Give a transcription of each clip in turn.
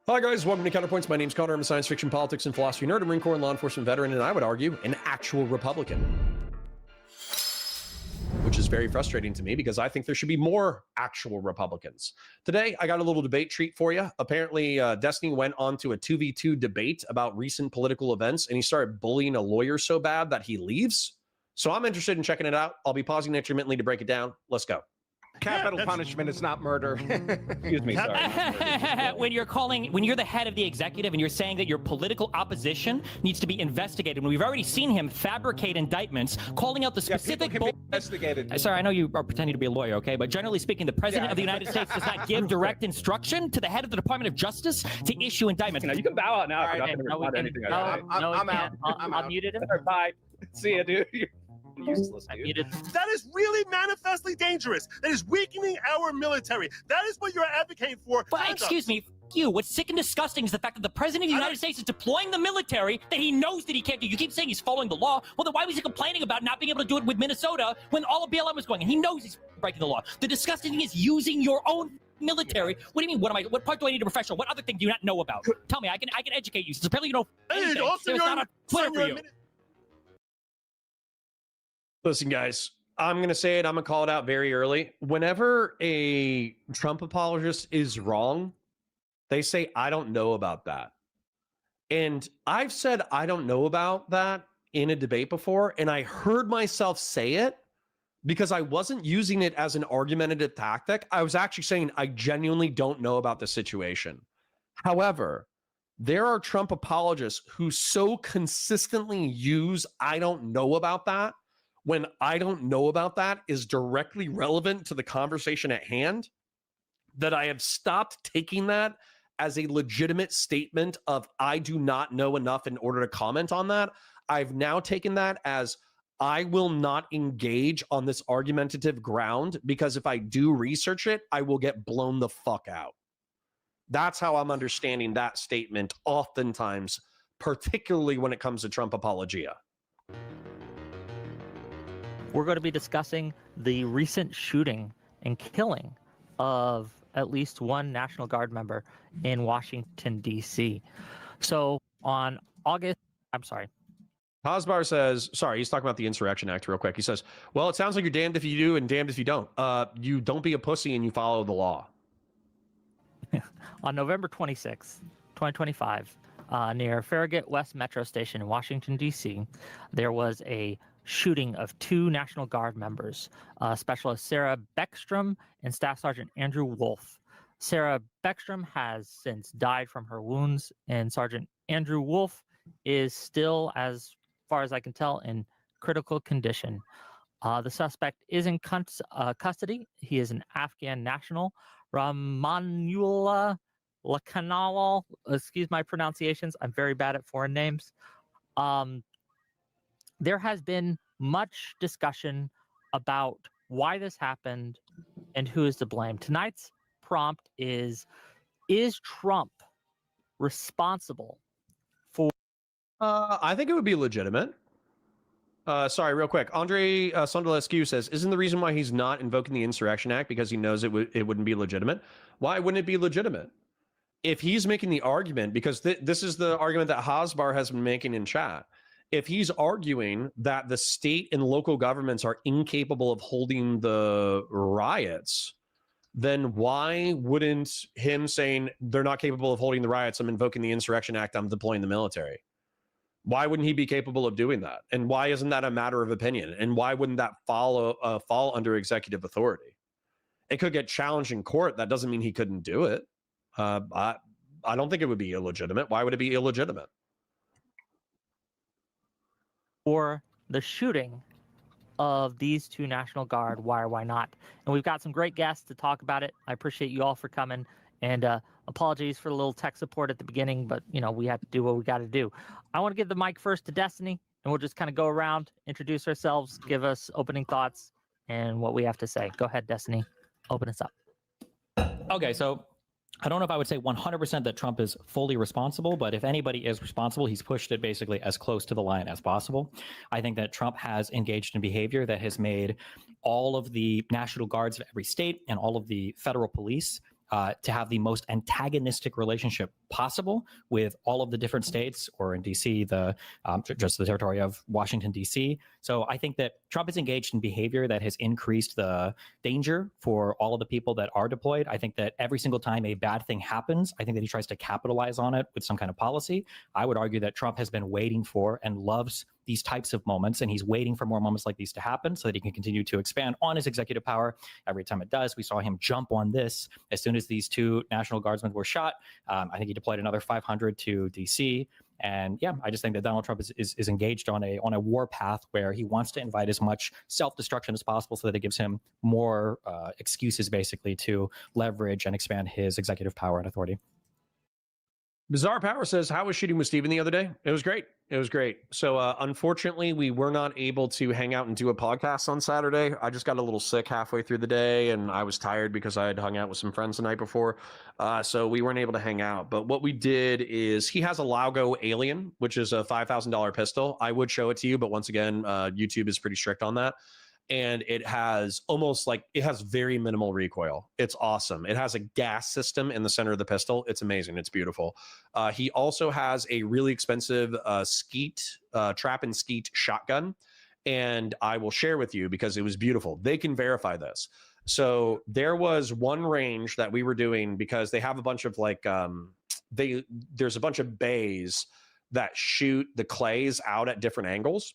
Hi guys, welcome to Counterpoints. My name's Connor. I'm a science fiction, politics, and philosophy nerd, a Marine Corps and law enforcement veteran, and I would argue an actual Republican. Which is very frustrating to me because I think there should be more actual Republicans. Today, I got a little debate treat for you. Apparently, Destiny went on to a 2v2 debate about recent political events, and he started bullying a lawyer so bad that he leaves. So I'm interested in checking it out. I'll be pausing intermittently to break it down. Let's go. Capital punishment is not murder. Excuse me, sorry. when you're the head of the executive and you're saying that your political opposition needs to be investigated, when we've already seen him fabricate indictments, calling out the specific... Can be investigated. Sorry, I know you are pretending to be a lawyer, okay? But generally speaking, the president of the United States does not give direct instruction to the head of the Department of Justice to issue indictments. You can bow out now. All right, I'm out. I'm muted him. Bye. See ya, dude. Useless, dude. That is really manifestly dangerous. That is weakening our military. That is what you're advocating for. But excuse me, you. What's sick and disgusting is the fact that the president of the United States is deploying the military that he knows that he can't do. You keep saying he's following the law. Well, then why was he complaining about not being able to do it with Minnesota when all of BLM was going? And he knows he's breaking the law. The disgusting thing is using your own military. What do you mean? What part do I need a professional? What other thing do you not know about? Tell me. I can educate you. Since apparently you know anything. Also, There's not a Twitter for you. Listen, guys, I'm going to say it. I'm going to call it out very early. Whenever a Trump apologist is wrong, they say, I don't know about that. And I've said, I don't know about that in a debate before. And I heard myself say it because I wasn't using it as an argumentative tactic. I was actually saying, I genuinely don't know about the situation. However, there are Trump apologists who so consistently use, I don't know about that, when I don't know about that is directly relevant to the conversation at hand, that I have stopped taking that as a legitimate statement of I do not know enough in order to comment on that. I've now taken that as I will not engage on this argumentative ground because if I do research it, I will get blown the fuck out. That's how I'm understanding that statement oftentimes, particularly when it comes to Trump apologia. We're going to be discussing the recent shooting and killing of at least one National Guard member in Washington, D.C. So on Hasbar says, sorry, he's talking about the Insurrection Act real quick. He says, well, it sounds like you're damned if you do and damned if you don't. You don't be a pussy and you follow the law. On November 26, 2025, near Farragut West Metro Station in Washington, D.C., there was a shooting of two National Guard members, Specialist Sarah Beckstrom and Staff Sergeant Andrew Wolf. Sarah Beckstrom has since died from her wounds, and Sergeant Andrew Wolf is still, as far as I can tell, in critical condition. The suspect is in custody. He is an Afghan national, Ramanullah Lakanawal. Excuse my pronunciations. I'm very bad at foreign names. There has been much discussion about why this happened and who is to blame. Tonight's prompt is Trump responsible for... I think it would be legitimate. Sorry, real quick. Andre Sondolescu says, isn't the reason why he's not invoking the Insurrection Act because he knows it wouldn't be legitimate? Why wouldn't it be legitimate? If he's making the argument, because this is the argument that Hasbar has been making in chat, if he's arguing that the state and local governments are incapable of holding the riots, then why wouldn't him saying they're not capable of holding the riots, I'm invoking the Insurrection Act, I'm deploying the military? Why wouldn't he be capable of doing that? And why isn't that a matter of opinion? And why wouldn't that fall under executive authority? It could get challenged in court. That doesn't mean he couldn't do it. I don't think it would be illegitimate. Why would it be illegitimate? For the shooting of these two National Guard, why or why not? And we've got some great guests to talk about it. I appreciate you all for coming, and apologies for the little tech support at the beginning, but you know, we have to do what we got to do. I want to give the mic first to Destiny, and we'll just kind of go around, introduce ourselves, give us opening thoughts and what we have to say. Go ahead, Destiny. Open us up. Okay, so I don't know if I would say 100% that Trump is fully responsible, but if anybody is responsible, he's pushed it basically as close to the line as possible. I think that Trump has engaged in behavior that has made all of the National Guards of every state and all of the federal police to have the most antagonistic relationship possible with all of the different states, or in DC, just the territory of Washington, DC. So I think that Trump is engaged in behavior that has increased the danger for all of the people that are deployed. I think that every single time a bad thing happens, I think that he tries to capitalize on it with some kind of policy. I would argue that Trump has been waiting for and loves these types of moments, and he's waiting for more moments like these to happen so that he can continue to expand on his executive power every time it does. We saw him jump on this as soon as these 2 National Guardsmen were shot. I think he deployed another 500 to DC. And yeah, I just think that Donald Trump is engaged on a war path where he wants to invite as much self-destruction as possible so that it gives him more excuses, basically, to leverage and expand his executive power and authority. Bizarre Power says, how was shooting with Steven the other day? It was great. It was great. So unfortunately, we were not able to hang out and do a podcast on Saturday. I just got a little sick halfway through the day, and I was tired because I had hung out with some friends the night before. So we weren't able to hang out. But what we did is, he has a Laugo Alien, which is a $5,000 pistol. I would show it to you, but once again, YouTube is pretty strict on that. And it has very minimal recoil. It's awesome. It has a gas system in the center of the pistol. It's amazing. It's beautiful. He also has a really expensive trap and skeet shotgun, and I will share with you because it was beautiful. They can verify this. So there was one range that we were doing because they have a bunch of there's a bunch of bays that shoot the clays out at different angles.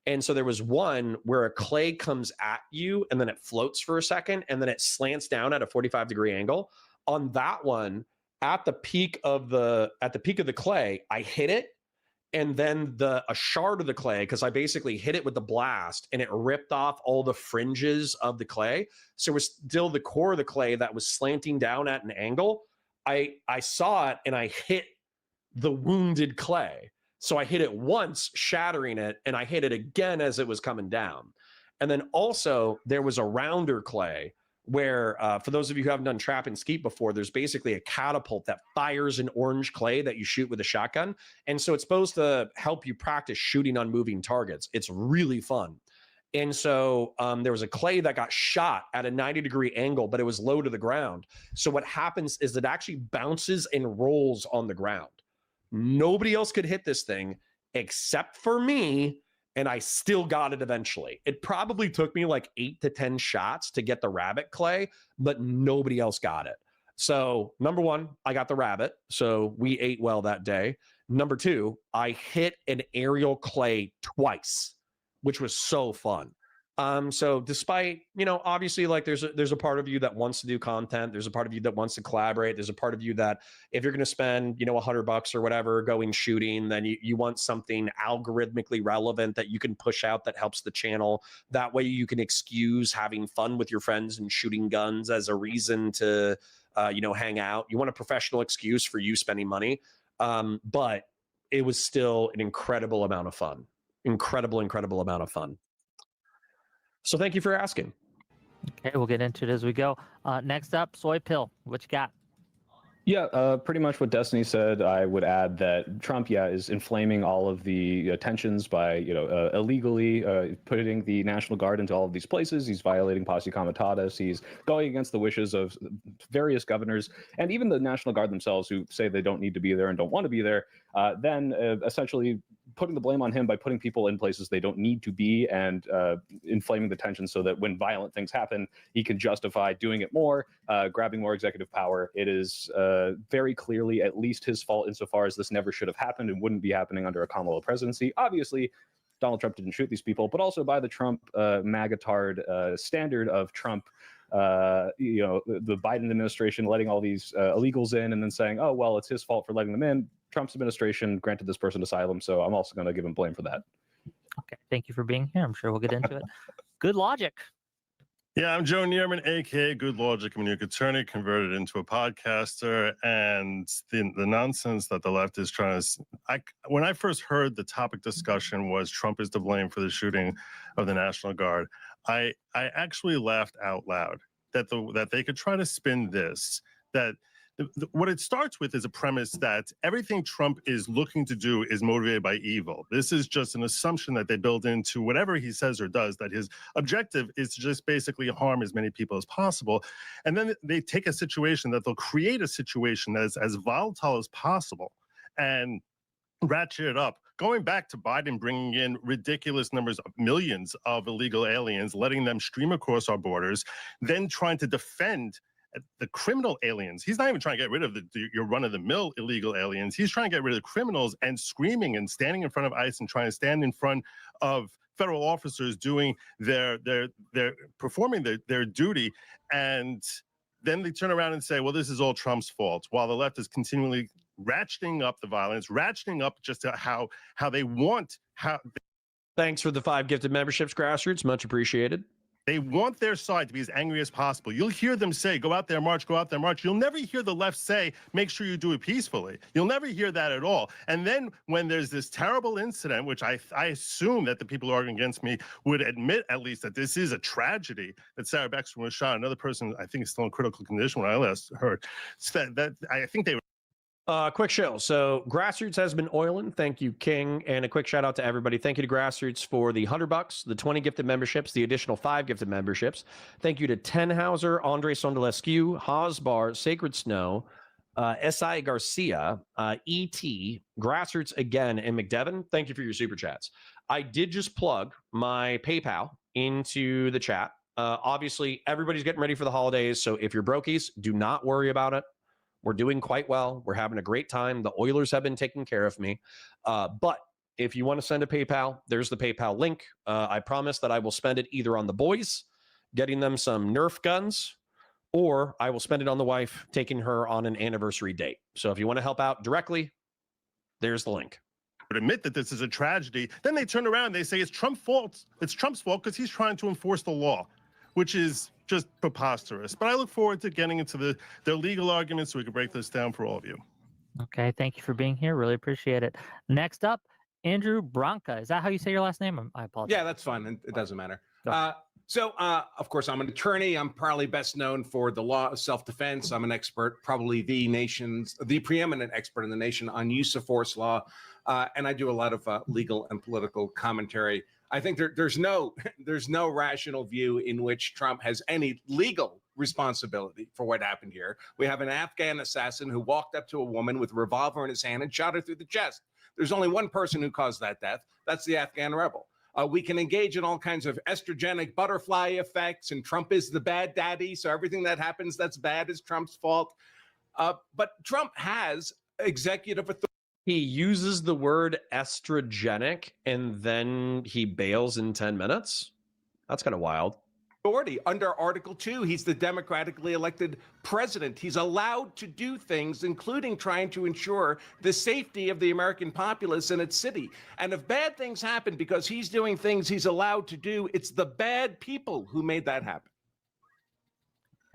And so there was one where a clay comes at you and then it floats for a second and then it slants down at a 45-degree angle. On that one, at the peak of the clay, I hit it, and then a shard of the clay, because I basically hit it with the blast and it ripped off all the fringes of the clay. So it was still the core of the clay that was slanting down at an angle. I saw it and I hit the wounded clay. So I hit it once, shattering it, and I hit it again as it was coming down. And then also there was a rounder clay where, for those of you who haven't done trap and skeet before, there's basically a catapult that fires an orange clay that you shoot with a shotgun. And so it's supposed to help you practice shooting on moving targets. It's really fun. And so there was a clay that got shot at a 90-degree angle, but it was low to the ground. So what happens is it actually bounces and rolls on the ground. Nobody else could hit this thing except for me, and I still got it eventually. It probably took me like 8 to 10 shots to get the rabbit clay, but nobody else got it. So number one, I got the rabbit, so we ate well that day. Number two, I hit an aerial clay twice, which was so fun. So despite, obviously, like there's a part of you that wants to do content. There's a part of you that wants to collaborate. There's a part of you that if you're going to spend, $100 or whatever going shooting, then you want something algorithmically relevant that you can push out that helps the channel. That way you can excuse having fun with your friends and shooting guns as a reason to, hang out. You want a professional excuse for you spending money. But it was still an incredible amount of fun. Incredible amount of fun. So thank you for asking. Okay, we'll get into it as we go. Next up, Soy Pill. What you got? Yeah, pretty much what Destiny said. I would add that Trump, is inflaming all of the tensions by, illegally putting the National Guard into all of these places. He's violating posse comitatus. He's going against the wishes of various governors and even the National Guard themselves, who say they don't need to be there and don't want to be there. Then essentially putting the blame on him by putting people in places they don't need to be and inflaming the tension so that when violent things happen, he can justify doing it more, grabbing more executive power. It is very clearly at least his fault insofar as this never should have happened and wouldn't be happening under a Kamala presidency. Obviously, Donald Trump didn't shoot these people, but also by the Trump MAGA-tard standard of Trump, the Biden administration letting all these illegals in and then saying, oh, well, it's his fault for letting them in. Trump's administration granted this person asylum, so I'm also going to give him blame for that. Okay, thank you for being here. I'm sure we'll get into it. Good logic. Yeah, I'm Joe Neerman, aka Good Logic. I'm a nuke attorney converted into a podcaster, and the nonsense that the left is trying to. When I first heard the topic discussion was Trump is to blame for the shooting of the National Guard, I actually laughed out loud that they could try to spin this, that what it starts with is a premise that everything Trump is looking to do is motivated by evil. This is just an assumption that they build into whatever he says or does, that his objective is to just basically harm as many people as possible. And then they take a situation that they'll create a situation as volatile as possible and ratchet it up. Going back to Biden bringing in ridiculous numbers of millions of illegal aliens, letting them stream across our borders, then trying to defend the criminal aliens. He's not even trying to get rid of your run-of-the-mill illegal aliens. He's trying to get rid of the criminals and screaming and standing in front of ICE and trying to stand in front of federal officers doing their performing their duty. And then they turn around and say, well, this is all Trump's fault, while the left is continually ratcheting up the violence, ratcheting up just how they want, Thanks for the 5 gifted memberships, Grassroots. Much appreciated. They want their side to be as angry as possible. You'll hear them say, go out there, march, go out there, march. You'll never hear the left say, make sure you do it peacefully. You'll never hear that at all. And then when there's this terrible incident, which I assume that the people arguing against me would admit at least that this is a tragedy, that Sarah Beckstrom was shot. Another person, I think, is still in critical condition when I last heard. So that I think they Quick show. So Grassroots has been oiling. Thank you, King. And a quick shout out to everybody. Thank you to Grassroots for the $100, the 20 gifted memberships, the additional 5 gifted memberships. Thank you to Tenhauser, Andre Sondelescu, Hosbar, Sacred Snow, S.I. Garcia, E.T., Grassroots again, and McDevitt. Thank you for your super chats. I did just plug my PayPal into the chat. Obviously, everybody's getting ready for the holidays. So if you're brokies, do not worry about it. We're doing quite well. We're having a great time. The Oilers have been taking care of me. But if you want to send a PayPal, there's the PayPal link. I promise that I will spend it either on the boys, getting them some Nerf guns, or I will spend it on the wife, taking her on an anniversary date. So if you want to help out directly, there's the link. would admit that this is a tragedy. Then they turn around and they say it's Trump's fault. It's Trump's fault because he's trying to enforce the law, which is just preposterous. But I look forward to getting into their legal arguments so we can break this down for all of you. Okay, thank you for being here. Really appreciate it. Next up, Andrew Branca. Is that how you say your last name? I apologize. Yeah, that's fine. It doesn't matter. Go. So, of course, I'm an attorney. I'm probably best known for the law of self-defense. I'm an expert, probably the preeminent expert in the nation on use of force law. And I do a lot of legal and political commentary. I think there's no rational view in which Trump has any legal responsibility for what happened here. We have an Afghan assassin who walked up to a woman with a revolver in his hand and shot her through the chest. There's only one person who caused that death. That's the Afghan rebel. We can engage in all kinds of estrogenic butterfly effects, and Trump is the bad daddy, so everything that happens that's bad is Trump's fault. But Trump has executive authority. He uses the word estrogenic and then he bails in 10 minutes. That's kind of wild. Under Article 2, he's the democratically elected president. He's allowed to do things, including trying to ensure the safety of the American populace in its city. And if bad things happen because he's doing things he's allowed to do, it's the bad people who made that happen.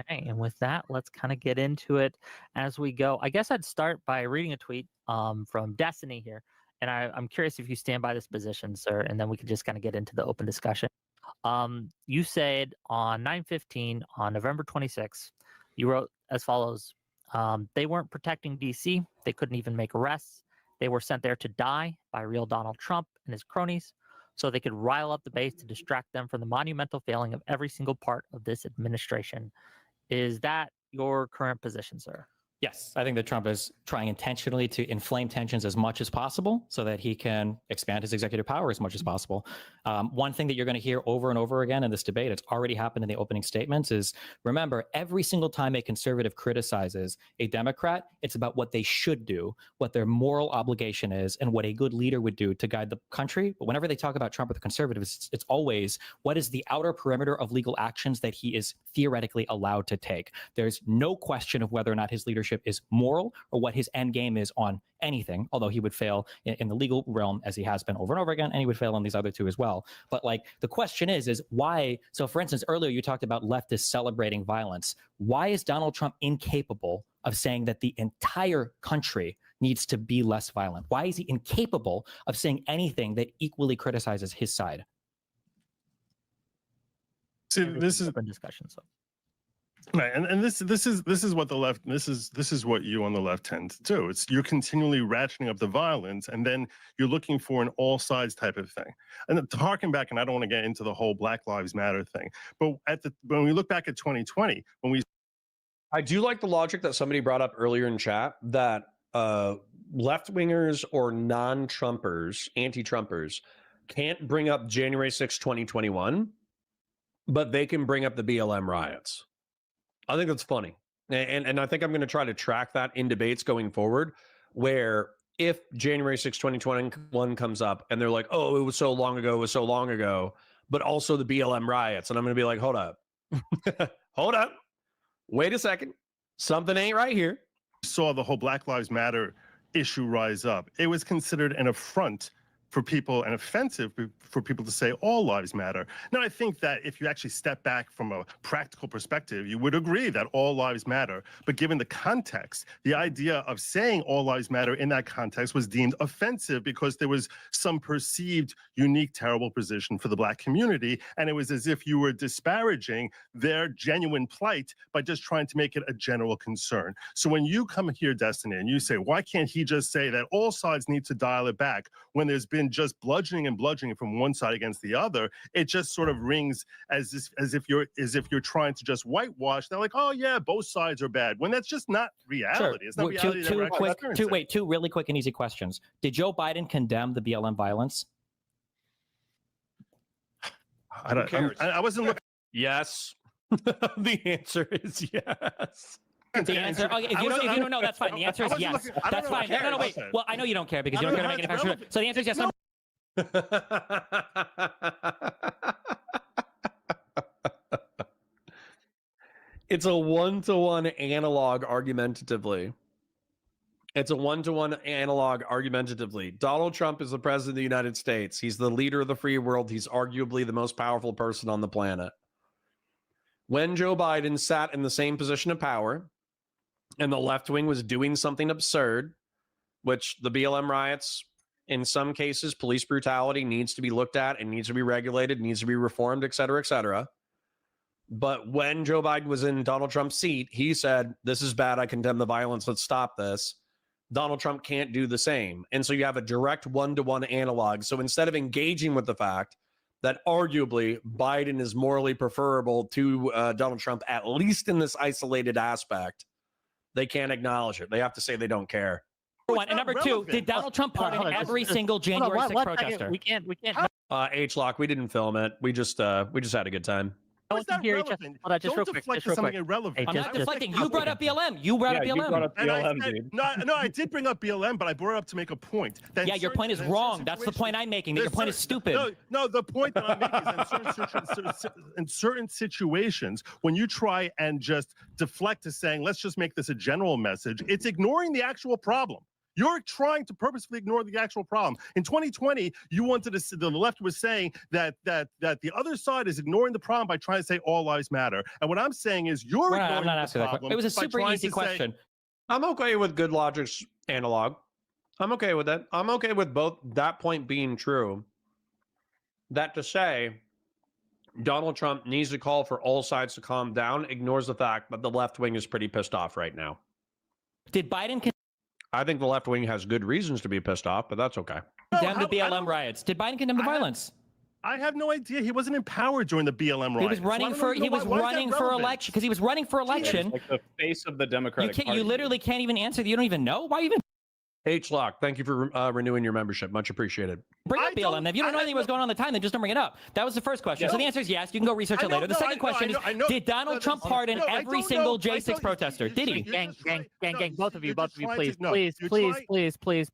Okay, and with that, let's kind of get into it as we go. I guess I'd start by reading a tweet from Destiny here. And I'm curious if you stand by this position, sir, and then we can just kind of get into the open discussion. You said on 9/15 on November 26th, you wrote as follows. They weren't protecting DC. They couldn't even make arrests. They were sent there to die by real Donald Trump and his cronies so they could rile up the base to distract them from the monumental failing of every single part of this administration. Is that your current position, sir? Yes, I think that Trump is trying intentionally to inflame tensions as much as possible so that he can expand his executive power as much as possible. One thing that you're going to hear over and over again in this debate, it's already happened in the opening statements, is remember, every single time a conservative criticizes a Democrat, it's about what they should do, what their moral obligation is, and what a good leader would do to guide the country. But whenever they talk about Trump with the conservatives, it's always what is the outer perimeter of legal actions that he is theoretically allowed to take. There's no question of whether or not his leadership is moral or what his end game is on anything, although he would fail in the legal realm as he has been over and over again, and he would fail on these other two as well. But like the question is why? So for instance, earlier you talked about leftists celebrating violence. Why is Donald Trump incapable of saying that the entire country needs to be less violent? Why is he incapable of saying anything that equally criticizes his side? See, this is open discussion. So Right, and this is what the left this is what you on the left tend to do. It's you're continually ratcheting up the violence, and then you're looking for an all sides type of thing. And to harken back, and I don't want to get into the whole Black Lives Matter thing, but when we look back at 2020, when we I do like the logic that somebody brought up earlier in chat that left wingers or non-Trumpers, anti-Trumpers, can't bring up January 6, 2021, but they can bring up the BLM riots. I think that's funny. And I think I'm going to try to track that in debates going forward, where if January 6, 2021 comes up and they're like, oh, it was so long ago, but also the BLM riots. And I'm going to be like, hold up. Hold up. Wait a second. Something ain't right here. saw the whole Black Lives Matter issue rise up, it was considered an affront for people and offensive for people to say all lives matter. Now, I think that if you actually step back from a practical perspective, you would agree that all lives matter. But given the context, the idea of saying all lives matter in that context was deemed offensive because there was some perceived unique, terrible position for the Black community. And it was as if you were disparaging their genuine plight by just trying to make it a general concern. So when you come here, Destiny, and you say, why can't he just say that all sides need to dial it back when there's been just bludgeoning from one side against the other, it just sort of rings as if you're trying to just whitewash. They're like, oh yeah, both sides are bad, when that's just not reality. Sure. It's not reality. Two really quick and easy questions. Did Joe Biden condemn the BLM violence? I wasn't looking. Yes. The answer is yes. The answer, okay, if you don't know, that's fine. The answer is yes. That's fine. No, wait. Well, I know you don't care because you don't care to make any difference. So the answer is yes. It's a one-to-one analog argumentatively. Donald Trump is the president of the United States. He's the leader of the free world. He's arguably the most powerful person on the planet. When Joe Biden sat in the same position of power and the left wing was doing something absurd, which the BLM riots, in some cases, police brutality needs to be looked at and needs to be regulated, needs to be reformed, et cetera, et cetera. But when Joe Biden was in Donald Trump's seat, he said, this is bad. I condemn the violence. Let's stop this. Donald Trump can't do the same. And so you have a direct one-to-one analog. So instead of engaging with the fact that arguably Biden is morally preferable to Donald Trump, at least in this isolated aspect, they can't acknowledge it. They have to say they don't care. Number one. And number two, did Donald Trump pardon every single January 6th protester? We can't. H-Lock, we didn't film it. We just had a good time. How is that relevant? Don't deflect to something irrelevant. I'm not deflecting. You brought up BLM. You brought up BLM. Dude. No, I did bring up BLM, but I brought it up to make a point. Yeah, your point is wrong. That's the point I'm making. That your point is stupid. No, the point that I'm making is in certain situations, when you try and just deflect to saying, let's just make this a general message, it's ignoring the actual problem. You're trying to purposefully ignore the actual problem. In 2020, you wanted to. The left was saying that the other side is ignoring the problem by trying to say all lives matter. And what I'm saying is you're ignoring the problem. It was a super easy question. I'm okay with good logic's analog. I'm okay with that. I'm okay with both that point being true. That to say, Donald Trump needs to call for all sides to calm down ignores the fact that the left wing is pretty pissed off right now. Did Biden I think the left wing has good reasons to be pissed off, but that's okay. condemn the BLM riots? Did Biden condemn the violence? I have no idea. He wasn't in power during the BLM riots. He was running for election because he was running for election. Like the face of the Democratic Party. You literally can't even answer. You don't even know. Why even? H-Lock, thank you for renewing your membership. Much appreciated. Bring up BLM. If you don't know anything was going on at the time, then just don't bring it up. That was the first question. So the answer is yes. You can go research it later. The second question is, did Donald Trump pardon every single J6 protester? Did he? Gang, both of you,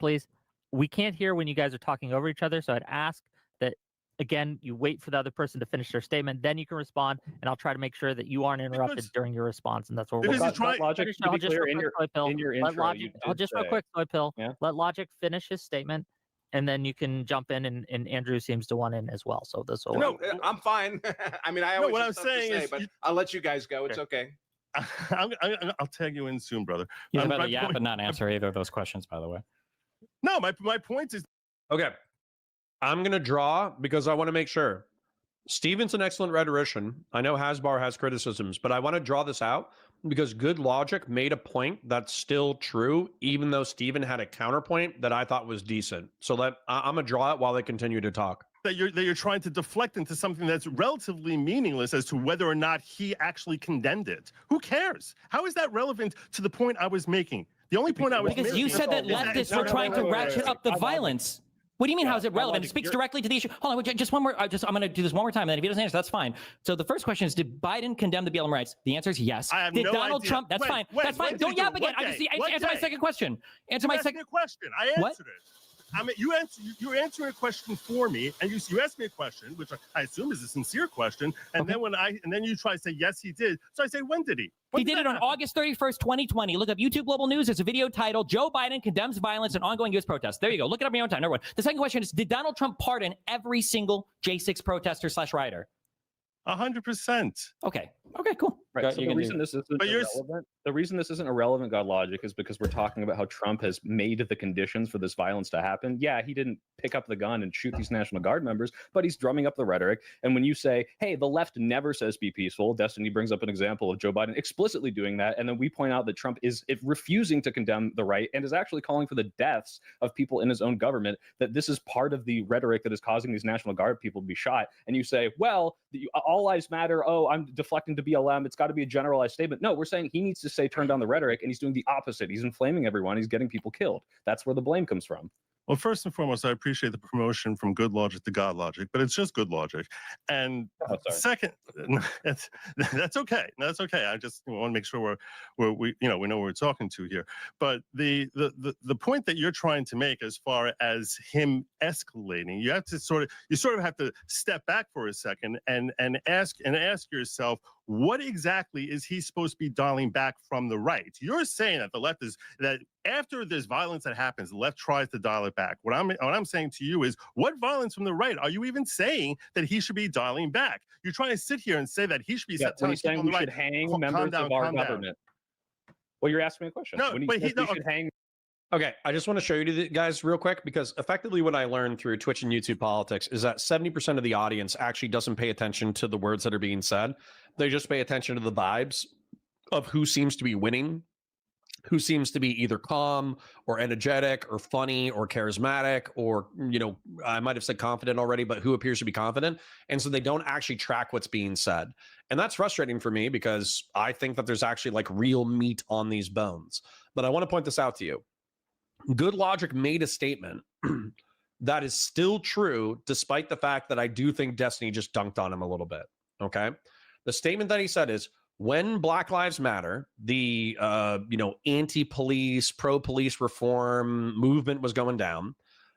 please. We can't hear when you guys are talking over each other, so I'd ask that, again, you wait for the other person to finish their statement, then you can respond, and I'll try to make sure that you aren't interrupted during your response, and that's what we're going to Logic, to be clear, in your intro, just real quick, Soy Pill. Yeah? Let Logic finish his statement, and then you can jump in, and Andrew seems to want in as well. So this will No, I'm fine. I mean, I always what have I'm stuff to saying say, is but I'll let you guys go. It's okay. I'll tag you in soon, brother. He's about to yap and not answer either of those questions, by the way. No, my point is... Okay. I'm going to draw because I want to make sure. Steven's an excellent rhetorician. I know Hasbar has criticisms, but I want to draw this out because Good Logic made a point that's still true, even though Steven had a counterpoint that I thought was decent. So I'm gonna draw it while they continue to talk. That you're trying to deflect into something that's relatively meaningless as to whether or not he actually condemned it. Who cares? How is that relevant to the point I was making? The only point I was Because making you said that leftists were trying to ratchet up the violence. What do you mean? How is it relevant? It speaks directly to the issue. Hold on, just one more. I'm going to do this one more time, and then if he doesn't answer, that's fine. So the first question is: did Biden condemn the BLM rights? The answer is yes. I have did no Donald idea. Trump? That's fine. That's fine. Don't yap again. I just answer my second question. Answer my second question. I answered it. I mean, you're answering a question for me, and you asked me a question, which I assume is a sincere question, and then you try to say yes, he did. So I say, when did he? He did it on August 31st, 2020. Look up YouTube Global News. There's a video titled "Joe Biden Condemns Violence and Ongoing U.S. Protests." There you go. Look it up in your own time. Number one. The second question is: did Donald Trump pardon every single J6 protester / rioter? 100%. Okay. Okay. Cool. Right. So the reason this isn't irrelevant, God Logic, is because we're talking about how Trump has made the conditions for this violence to happen. Yeah, he didn't pick up the gun and shoot these National Guard members, but he's drumming up the rhetoric. And when you say, hey, the left never says be peaceful, Destiny brings up an example of Joe Biden explicitly doing that. And then we point out that Trump is refusing to condemn the right and is actually calling for the deaths of people in his own government, that this is part of the rhetoric that is causing these National Guard people to be shot. And you say, well, all lives matter. Oh, I'm deflecting to BLM. It's got to be a generalized statement. No, we're saying he needs to say turn down the rhetoric, and he's doing the opposite. He's inflaming everyone. He's getting people killed. That's where the blame comes from. Well, first and foremost, I appreciate the promotion from Good Logic to God Logic, but it's just Good Logic. And second, that's okay. That's okay. I just want to make sure we know what we're talking to here. But the point that you're trying to make, as far as him escalating, you have to sort of have to step back for a second and ask yourself, what exactly is he supposed to be dialing back from the right? You're saying that the left is that after there's violence that happens, the left tries to dial it back. What I'm saying to you is, what violence from the right are you even saying that he should be dialing back? You're trying to sit here and say that he should be telling people on the right, should hang members of our government. Well, you're asking me a question. No, but he should hang. Okay, I just want to show you the guys real quick, because effectively what I learned through Twitch and YouTube politics is that 70% of the audience actually doesn't pay attention to the words that are being said. They just pay attention to the vibes of who seems to be winning, who seems to be either calm or energetic or funny or charismatic, or, I might have said confident already, but who appears to be confident. And so they don't actually track what's being said. And that's frustrating for me, because I think that there's actually like real meat on these bones. But I want to point this out to you. Good Logic made a statement that is still true, despite the fact that I do think Destiny just dunked on him a little bit. Okay. The statement that he said is, when Black Lives Matter, the anti-police, pro-police reform movement was going down,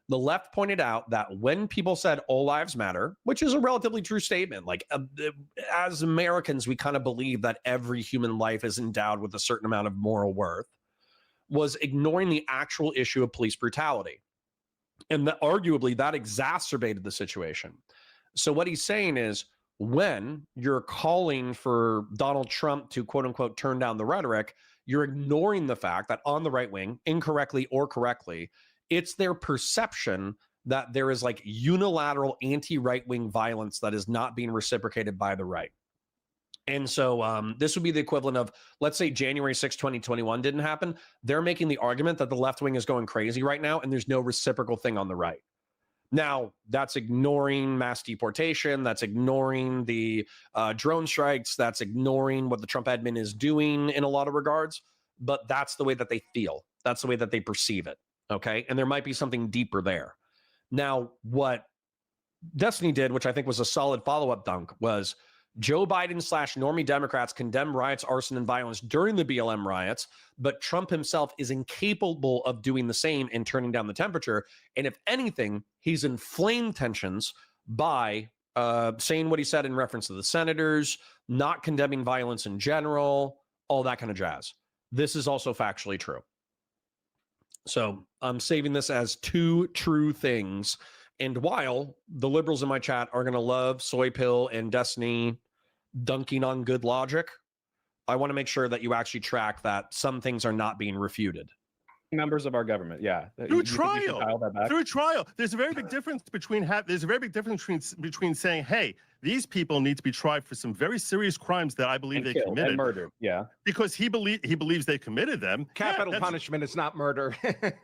the left pointed out that when people said all lives matter, which is a relatively true statement, like as Americans, we kind of believe that every human life is endowed with a certain amount of moral worth, was ignoring the actual issue of police brutality. And that arguably that exacerbated the situation. So what he's saying is, when you're calling for Donald Trump to quote unquote turn down the rhetoric, you're ignoring the fact that on the right wing, incorrectly or correctly, it's their perception that there is like unilateral anti-right wing violence that is not being reciprocated by the right. And so this would be the equivalent of, let's say January 6, 2021 didn't happen. They're making the argument that the left wing is going crazy right now, and there's no reciprocal thing on the right. Now, that's ignoring mass deportation. That's ignoring the drone strikes. That's ignoring what the Trump admin is doing in a lot of regards. But that's the way that they feel. That's the way that they perceive it. Okay. And there might be something deeper there. Now, what Destiny did, which I think was a solid follow-up dunk, was Joe Biden / normie Democrats condemn riots, arson, and violence during the BLM riots, but Trump himself is incapable of doing the same and turning down the temperature. And if anything, he's inflamed tensions by saying what he said in reference to the senators, not condemning violence in general, all that kind of jazz. This is also factually true. So I'm saving this as two true things. And while the liberals in my chat are going to love Soy Pill and Destiny dunking on Good Logic, I want to make sure that you actually track that some things are not being refuted. Members of our government, yeah. Through trial. There's a very big difference between saying, hey, these people need to be tried for some very serious crimes that I believe And they killed committed. and murdered. Yeah. Because he believes they committed them. Capital Yeah, punishment is not murder.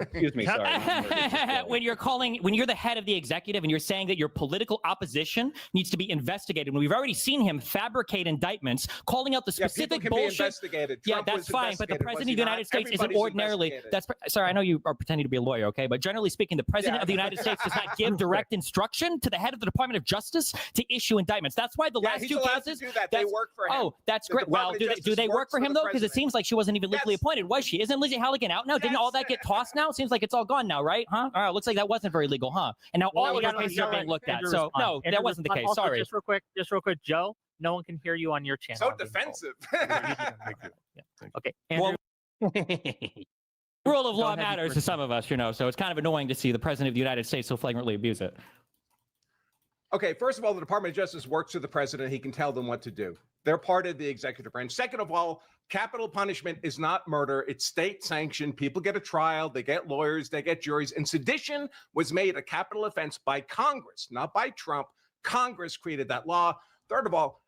Excuse me. Sorry. not murder, just killing. when you're the head of the executive and you're saying that your political opposition needs to be investigated, when we've already seen him fabricate indictments, calling out the specific people can bullshit. be investigated. Yeah, Trump that's was fine. But the investigated, president was of he the not? United States isn't Everybody's ordinarily. investigated. Sorry, I know you are pretending to be a lawyer, okay? But generally speaking, the president Yeah. of the United States does not give direct instruction to the head of the Department of Justice to issue indictments. That's why the last he's two allowed cases. to do that. They work for him. Oh, that's The great. Well, Department of do they Justice work for works him for though? the Because it president. seems like she wasn't even legally Yes. appointed, was she? Isn't Lizzie Halligan out now? Didn't all that get tossed now? It seems like it's all gone now, right? Huh? All right, looks like that wasn't very legal, huh? And now all of your cases are being looked at. Andrew, So respond. no, that Andrew, wasn't the respond. case. Also, Sorry. Just real quick, Joe. No one can hear you on your channel. So I'm being told. defensive. Okay, Andrew. Rule of Go law ahead, matters to Chris. some of us, so it's kind of annoying to see the president of the United States so flagrantly abuse it. Okay, first of all, the Department of Justice works for the president. He can tell them what to do. They're part of the executive branch. Second of all, capital punishment is not murder. It's state sanctioned. People get a trial. They get lawyers. They get juries. And sedition was made a capital offense by Congress, not by Trump. Congress created that law. Third of all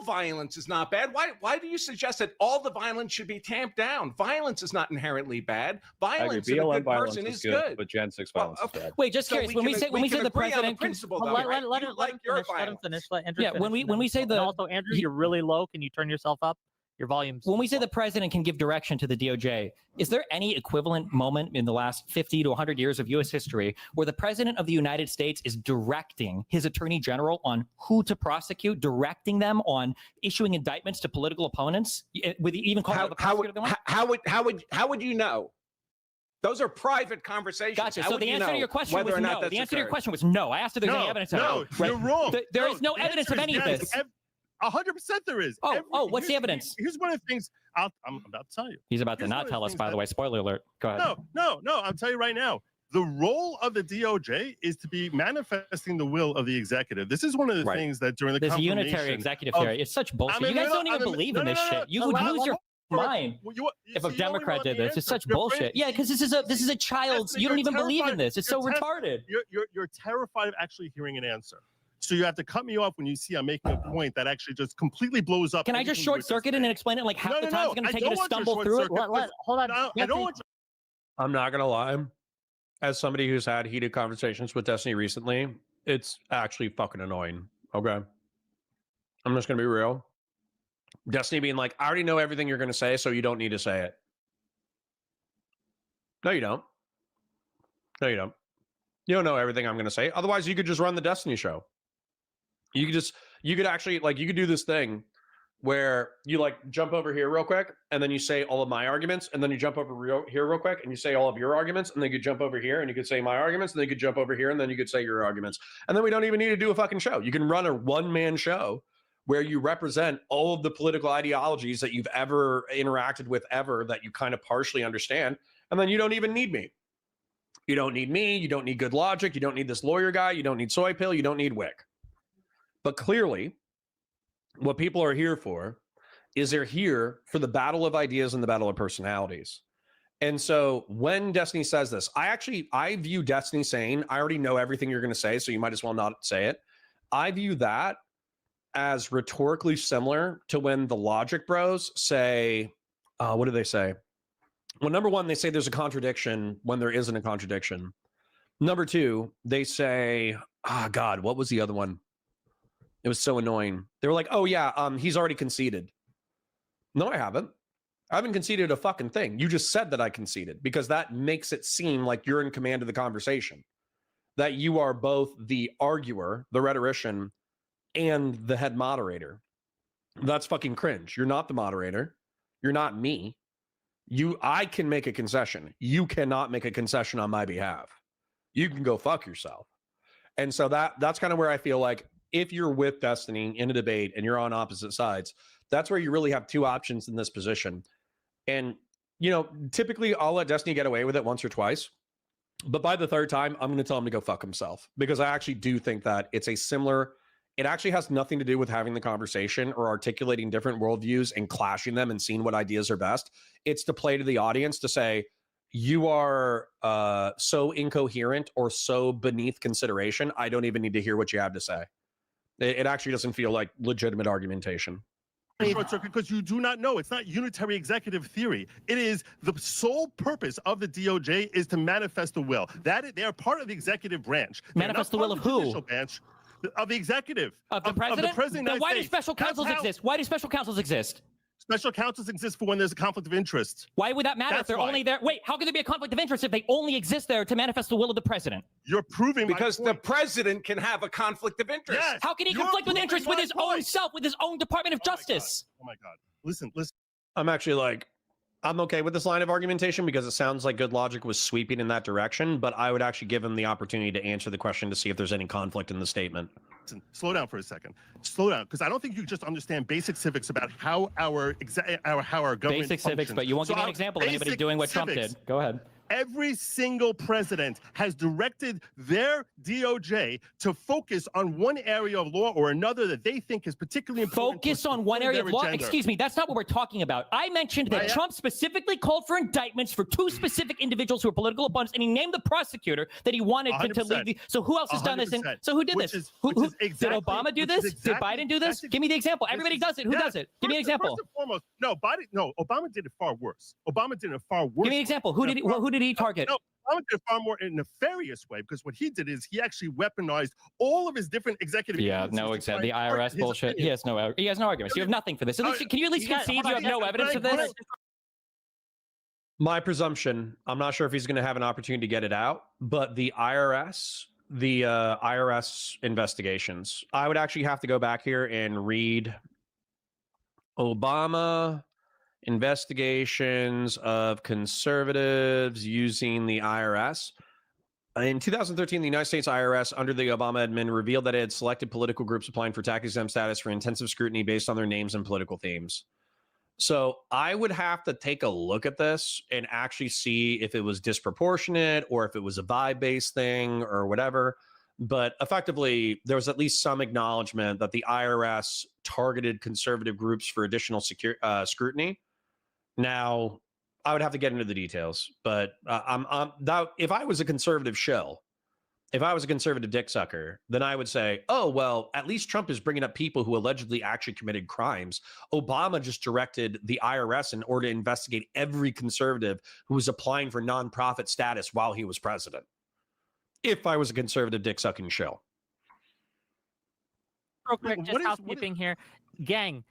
violence is not bad. Why do you suggest that all the violence should be tamped down? Violence is not inherently bad. Violence in a BLM good violence person is is good, good. but Gen 6 Well, violence is bad. Wait, just So curious. When we say the agree on president, principle, Well, though, let right? him You like your finish. Let him violence. finish. Let Andrew Yeah, finish, when we and then say and the- also Andrew, you're really low. Can you turn yourself up? Your volume's when we say low. the president can give direction to the DOJ, is there any equivalent moment in the last 50 to 100 years of U.S. history where the president of the United States is directing his attorney general on who to prosecute, directing them on issuing indictments to political opponents, with even calling out the prosecutor they want? How would you know? Those are private conversations. Gotcha. How So would the you answer to know your question whether was or not no. that's The answer to your occurred? question was no. I asked if there's any evidence of No, it. Right. you're wrong. There is no the evidence of answer any of yes. this. 100% there is. Oh, what's the here's- evidence? Here's one of the things I'm about to tell you. He's about to Here's one not of the tell us, things by the that- way. Spoiler alert. Go ahead. No. I'll tell you right now. The role of the DOJ is to be manifesting the will of the executive. This is one of the Right. things that during the There's a unitary confirmation executive of- theory. It's such bullshit. I'm in You guys the don't middle- even I'm in- believe no, in no, this no, shit. You no, would no, lose no, your no, mind You if see, a you don't even Democrat let did me this. It's answer. such Your bullshit. brain- Yeah, because this is a child. Yes, You don't you're even believe in terrified. this. It's so You're retarded. You're terrified of actually hearing an answer. So you have to cut me off when you see I'm making a point that actually just completely blows up. Can I just everything you were short circuit it and saying. explain it like half No, the no, time no, it's going I to take you don't to want your stumble short through it? circuit. Hold on. No, I don't want I'm not gonna lie. As somebody who's had heated conversations with Destiny recently, it's actually fucking annoying. Okay. I'm just gonna be real. Destiny being like, I already know everything you're gonna say, so you don't need to say it. No, you don't. No, you don't. You don't know everything I'm gonna say. Otherwise, you could just run the Destiny show. You could actually you could do this thing where you like jump over here real quick and then you say all of my arguments and then you jump over here real quick and you say all of your arguments and then you could jump over here and you could say my arguments and then you could jump over here and then you could say your arguments and then we don't even need to do a fucking show. You can run a one-man show where you represent all of the political ideologies that you've ever interacted with ever that you kind of partially understand, and then you don't even need me. You don't need me, you don't need good logic, you don't need this lawyer guy, you don't need Soy Pill, you don't need Wick. But clearly, what people are here for is they're here for the battle of ideas and the battle of personalities. And so when Destiny says this, I view Destiny saying, I already know everything you're going to say, so you might as well not say it. I view that as rhetorically similar to when the Logic Bros say, what do they say? Well, number one, they say there's a contradiction when there isn't a contradiction. Number two, they say, God, what was the other one? It was so annoying. They were like, oh yeah, he's already conceded. No, I haven't. I haven't conceded a fucking thing. You just said that I conceded because that makes it seem like you're in command of the conversation. That you are both the arguer, the rhetorician, and the head moderator. That's fucking cringe. You're not the moderator. You're not me. I can make a concession. You cannot make a concession on my behalf. You can go fuck yourself. And so that's kind of where I feel like if you're with Destiny in a debate and you're on opposite sides, that's where you really have two options in this position. And, typically I'll let Destiny get away with it once or twice. But by the third time, I'm going to tell him to go fuck himself because I actually do think that it actually has nothing to do with having the conversation or articulating different worldviews and clashing them and seeing what ideas are best. It's to play to the audience to say, you are so incoherent or so beneath consideration, I don't even need to hear what you have to say. It actually doesn't feel like legitimate argumentation. Short circuit because you do not know. It's not unitary executive theory. It is the sole purpose of the DOJ is to manifest the will. They are part of the executive branch. Manifest the will of who? Branch, of the executive. Of the president? Of the president. Then why do special counsels exist? Why do special counsels exist? Special counsels exist for when there's a conflict of interest. Why would that matter if they're only there? Wait, how can there be a conflict of interest if they only exist there to manifest the will of the president? You're proving because the president can have a conflict of interest. Yes, how can he conflict with interest with his own self, with his own Department of Justice? Oh my God. Listen. I'm actually I'm okay with this line of argumentation because it sounds like good logic was sweeping in that direction, but I would actually give him the opportunity to answer the question to see if there's any conflict in the statement. Listen, slow down for a second. Slow down, because I don't think you just understand basic civics about how our government basic civics, functions. but you won't give me an example of anybody doing what Trump did. Go ahead. Every single president has directed their DOJ to focus on one area of law or another that they think is particularly important. Focus on one area of law? Excuse me, that's not what we're talking about. I mentioned that Trump specifically called for indictments for two specific individuals who were political opponents, and he named the prosecutor that he wanted to lead the... So who else has done this? So who did this? Did Obama do this? Did Biden do this? Give me the example. Everybody does it. Who does it? Give me an example. First and foremost, Obama did it far worse. Obama did it far worse. Give me an example. Who did he target? No, Obama did it far more in a nefarious way, because what he did is he actually weaponized all of his different executive. Yeah, no, exactly. The IRS bullshit. He has no arguments. You have nothing for this. Can you at least concede you have no evidence of this? My presumption, I'm not sure if he's going to have an opportunity to get it out, but the IRS investigations, I would actually have to go back here and read Obama investigations of conservatives using the IRS. In 2013, the United States IRS, under the Obama admin, revealed that it had selected political groups applying for tax-exempt status for intensive scrutiny based on their names and political themes. So I would have to take a look at this and actually see if it was disproportionate or if it was a vibe-based thing or whatever. But effectively, there was at least some acknowledgement that the IRS targeted conservative groups for additional scrutiny. Now, I would have to get into the details, but if I was a conservative shill, if I was a conservative dick sucker, then I would say, oh, well, at least Trump is bringing up people who allegedly actually committed crimes. Obama just directed the IRS in order to investigate every conservative who was applying for nonprofit status while he was president. If I was a conservative dick sucking shill. Real quick, just housekeeping here. Gang,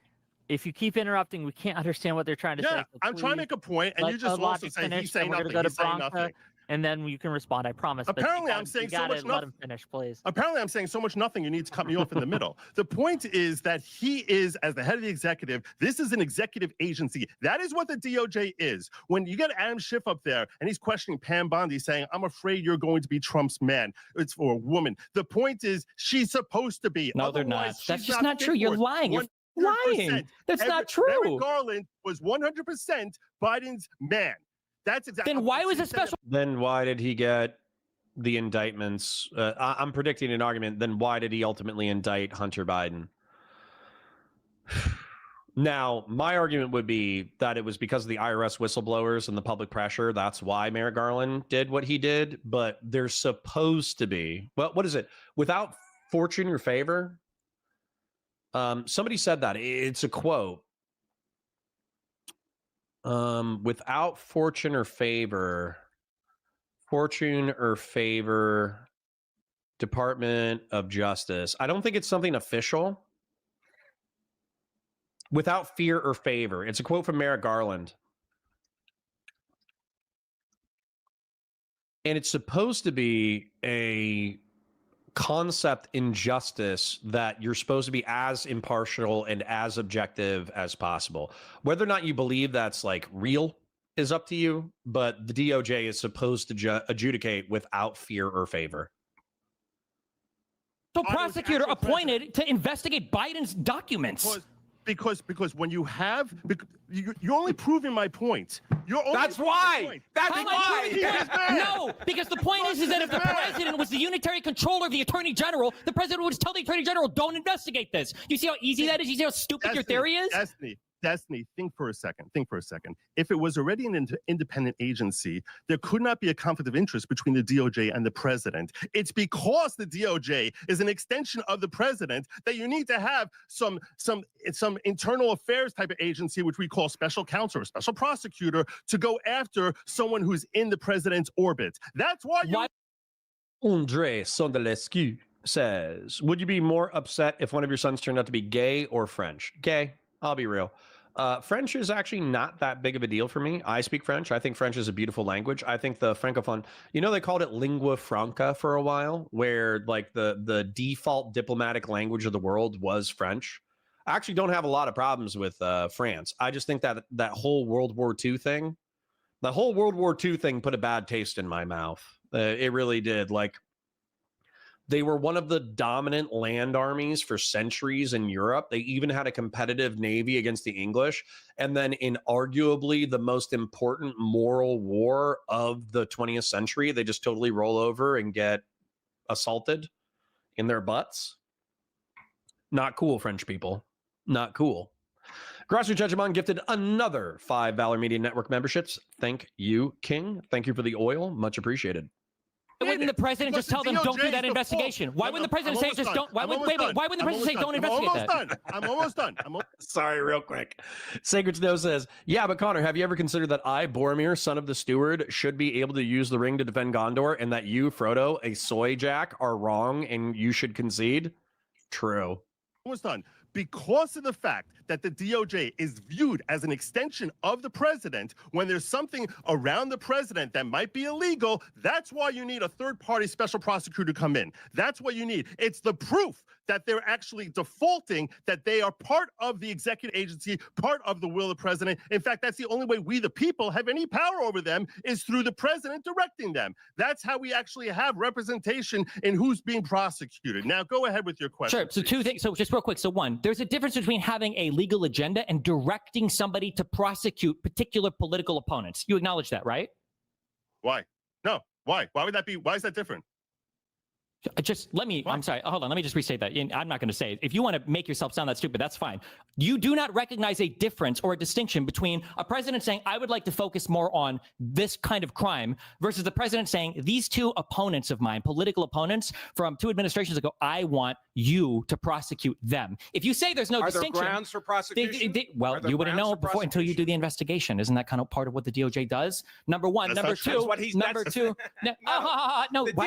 if you keep interrupting, we can't understand what they're trying to say. Yeah, so I'm trying to make a point, and you just also say he's saying nothing. He's saying nothing. And then you can respond, I promise. Apparently, I'm saying so much nothing. Let him finish, please. Apparently, I'm saying so much nothing, you need to cut me off in the middle. The point is that he is, as the head of the executive, this is an executive agency. That is what the DOJ is. When you get Adam Schiff up there, and he's questioning Pam Bondi, saying, I'm afraid you're going to be Trump's man. It's for a woman. The point is, she's supposed to be. No, they're not. That's just not true. You're lying. You're lying. That's not true. Merrick Garland was 100% Biden's man. That's exactly. Then why was it special? Then why did he get the indictments? I'm predicting an argument. Then why did he ultimately indict Hunter Biden? Now, my argument would be that it was because of the IRS whistleblowers and the public pressure. That's why Merrick Garland did what he did. But there's supposed to be, well, what is it? Without fortune or favor? Somebody said that. It's a quote. Without fortune or favor, Department of Justice. I don't think it's something official. Without fear or favor. It's a quote from Merrick Garland. And it's supposed to be a concept in justice that you're supposed to be as impartial and as objective as possible. Whether or not you believe that's like real is up to you, but the DOJ is supposed to adjudicate without fear or favor. So prosecutor appointed to investigate Biden's documents. Because when you have, you're only proving my point. That's why. That's why. No, because the point is that if the president was the unitary controller of the attorney general, the president would just tell the attorney general, don't investigate this. You see how easy that is? You see how stupid your theory is? Destiny, think for a second. If it was already an independent agency, there could not be a conflict of interest between the DOJ and the president. It's because the DOJ is an extension of the president that you need to have some internal affairs type of agency, which we call special counsel or special prosecutor, to go after someone who's in the president's orbit. That's why you. Andre Sondelescu says, would you be more upset if one of your sons turned out to be gay or French? Gay. I'll be real. French is actually not that big of a deal for me. I speak French. I think French is a beautiful language. I think the Francophone, they called it lingua franca for a while, where like the default diplomatic language of the world was French. I actually don't have a lot of problems with France. I just think that whole World War II thing, put a bad taste in my mouth. It really did. Like, they were one of the dominant land armies for centuries in Europe. They even had a competitive navy against the English. And then in arguably the most important moral war of the 20th century, they just totally roll over and get assaulted in their butts. Not cool, French people. Not cool. Grassroots Hegemon gifted another 5 Valor Media Network memberships. Thank you, King. Thank you for the oil. Much appreciated. Why wouldn't the president just tell them don't do that investigation? Why wouldn't the president say just don't? Why wouldn't the president say don't investigate that? I'm almost done. Sorry, real quick. Sacred Snow says, yeah, but Connor, have you ever considered that I, Boromir, son of the steward, should be able to use the ring to defend Gondor, and that you, Frodo, a soy jack, are wrong and you should concede? True. Almost done. Because of the fact that the DOJ is viewed as an extension of the president, when there's something around the president that might be illegal, that's why you need a third-party special prosecutor to come in. That's what you need. It's the proof that they're actually defaulting, that they are part of the executive agency, part of the will of the president. In fact, that's the only way we, the people, have any power over them, is through the president directing them. That's how we actually have representation in who's being prosecuted. Now, go ahead with your question. Sure. So two things. So just real quick. So one, there's a difference between having a legal agenda and directing somebody to prosecute particular political opponents. You acknowledge that, right? Why? No. Why? Why would that be? Why is that different? Just let me, I'm sorry, hold on, let me just restate that. I'm not going to say it. If you want to make yourself sound that stupid, that's fine. You do not recognize a difference or a distinction between a president saying, I would like to focus more on this kind of crime, versus the president saying, these two opponents of mine, political opponents from 2 administrations ago, I want you to prosecute them. If you say there's no distinction. Are there grounds for prosecution? Well, you wouldn't know before until you do the investigation. Isn't that kind of part of what the DOJ does? Number one. Number two. Why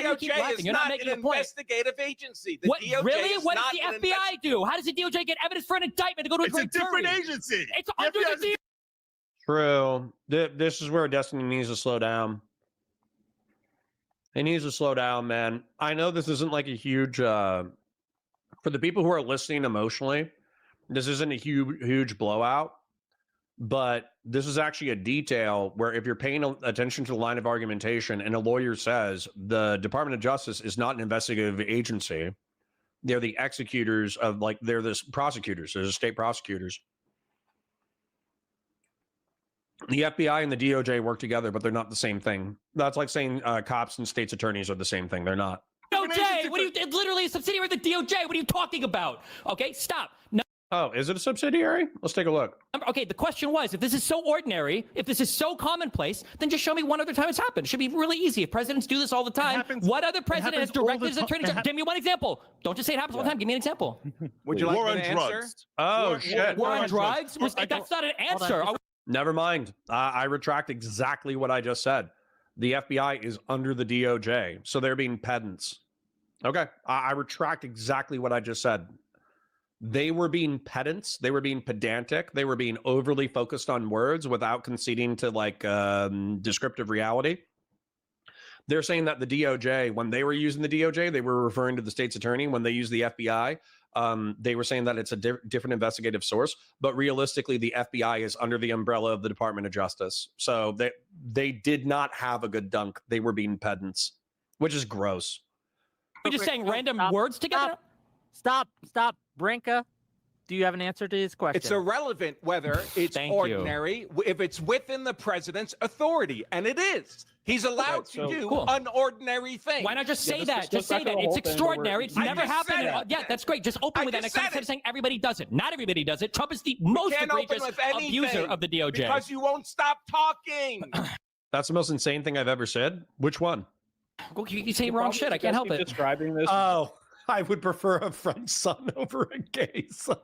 do you keep laughing? You're not making a point. Investigative agency. The What DOJ really? is What not does the FBI do? How does the DOJ get evidence for an indictment to go to a grand jury? It's a different agency. It's under the True. This is where Destiny needs to slow down. It needs to slow down, man. I know this isn't like a huge, for the people who are listening emotionally, this isn't a huge blowout, but this is actually a detail where if you're paying attention to the line of argumentation and a lawyer says the Department of Justice is not an investigative agency, they're the executors of, like, they're the prosecutors, they're the state prosecutors. The FBI and the DOJ work together, but they're not the same thing. That's like saying cops and state's attorneys are the same thing. They're not. DOJ, what are you, it's literally a subsidiary of the DOJ. What are you talking about? Okay, stop. No. Oh, is it a subsidiary? Let's take a look. Okay, the question was, if this is so ordinary, if this is so commonplace, then just show me one other time it's happened. It should be really easy. If presidents do this all the time, what other president has directed his attorney general? Give me one example. Don't just say it happens all the time. Give me an example. Would you like War me on to drugs. answer? Oh, shit. War on drugs? That's not an answer. Never mind. I retract exactly what I just said. The FBI is under the DOJ, so they're being pedants. Okay, I retract exactly what I just said. They were being pedants. They were being pedantic. They were being overly focused on words without conceding to, like, descriptive reality. They're saying that the DOJ, when they were using the DOJ, they were referring to the state's attorney. When they use the FBI, they were saying that it's a different investigative source. But realistically, the FBI is under the umbrella of the Department of Justice. So they did not have a good dunk. They were being pedants, which is gross. We're just saying random words together? Stop, Brinka. Do you have an answer to his question? It's irrelevant whether it's Thank you. ordinary, if it's within the president's authority, and it is. He's allowed to so- do Cool. unordinary things. Why not just say this that? goes Just back say to the that. whole It's thing extraordinary. where- It's I never just said happened. it. Yeah, that's great. Just open I with that. just Next said time saying everybody does it. Not everybody does it. Trump is the most can't open egregious with anything abuser of the DOJ. because you won't stop talking. That's the most insane thing I've ever said. Which one? Well, you say You're wrong probably shit. I can't help suggesting it. Describing this Oh, I would prefer a French son over a gay son.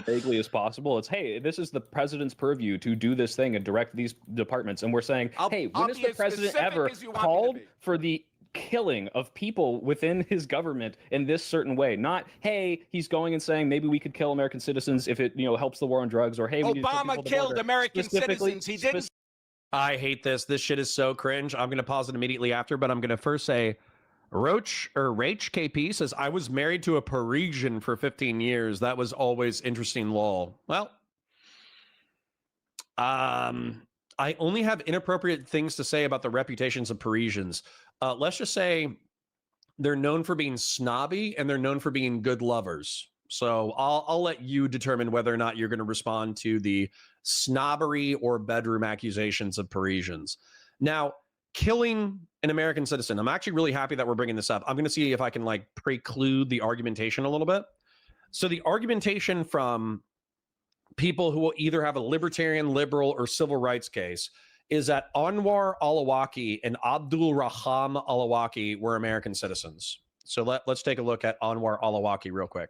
vaguely as possible. It's, hey, this is the president's purview to do this thing and direct these departments. And we're saying, hey, when I'll has be the as president specific ever as you want me to called be. for the killing of people within his government in this certain way? Not, hey, he's going and saying maybe we could kill American citizens if it, helps the war on drugs, or hey, we need to put people Obama at the killed border. American Specifically- citizens. He didn't. I hate this. This shit is so cringe. I'm going to pause it immediately after, but I'm going to first say Rach KP says, I was married to a Parisian for 15 years. That was always interesting, lol. Well, I only have inappropriate things to say about the reputations of Parisians. Let's just say they're known for being snobby and they're known for being good lovers. So I'll let you determine whether or not you're going to respond to the snobbery or bedroom accusations of Parisians. Now, killing an American citizen, I'm actually really happy that we're bringing this up. I'm going to see if I can preclude the argumentation a little bit. So the argumentation from people who will either have a libertarian, liberal, or civil rights case is that Anwar al-Awlaki and Abdul Raham al-Awlaki were American citizens. So let's take a look at Anwar al-Awlaki real quick.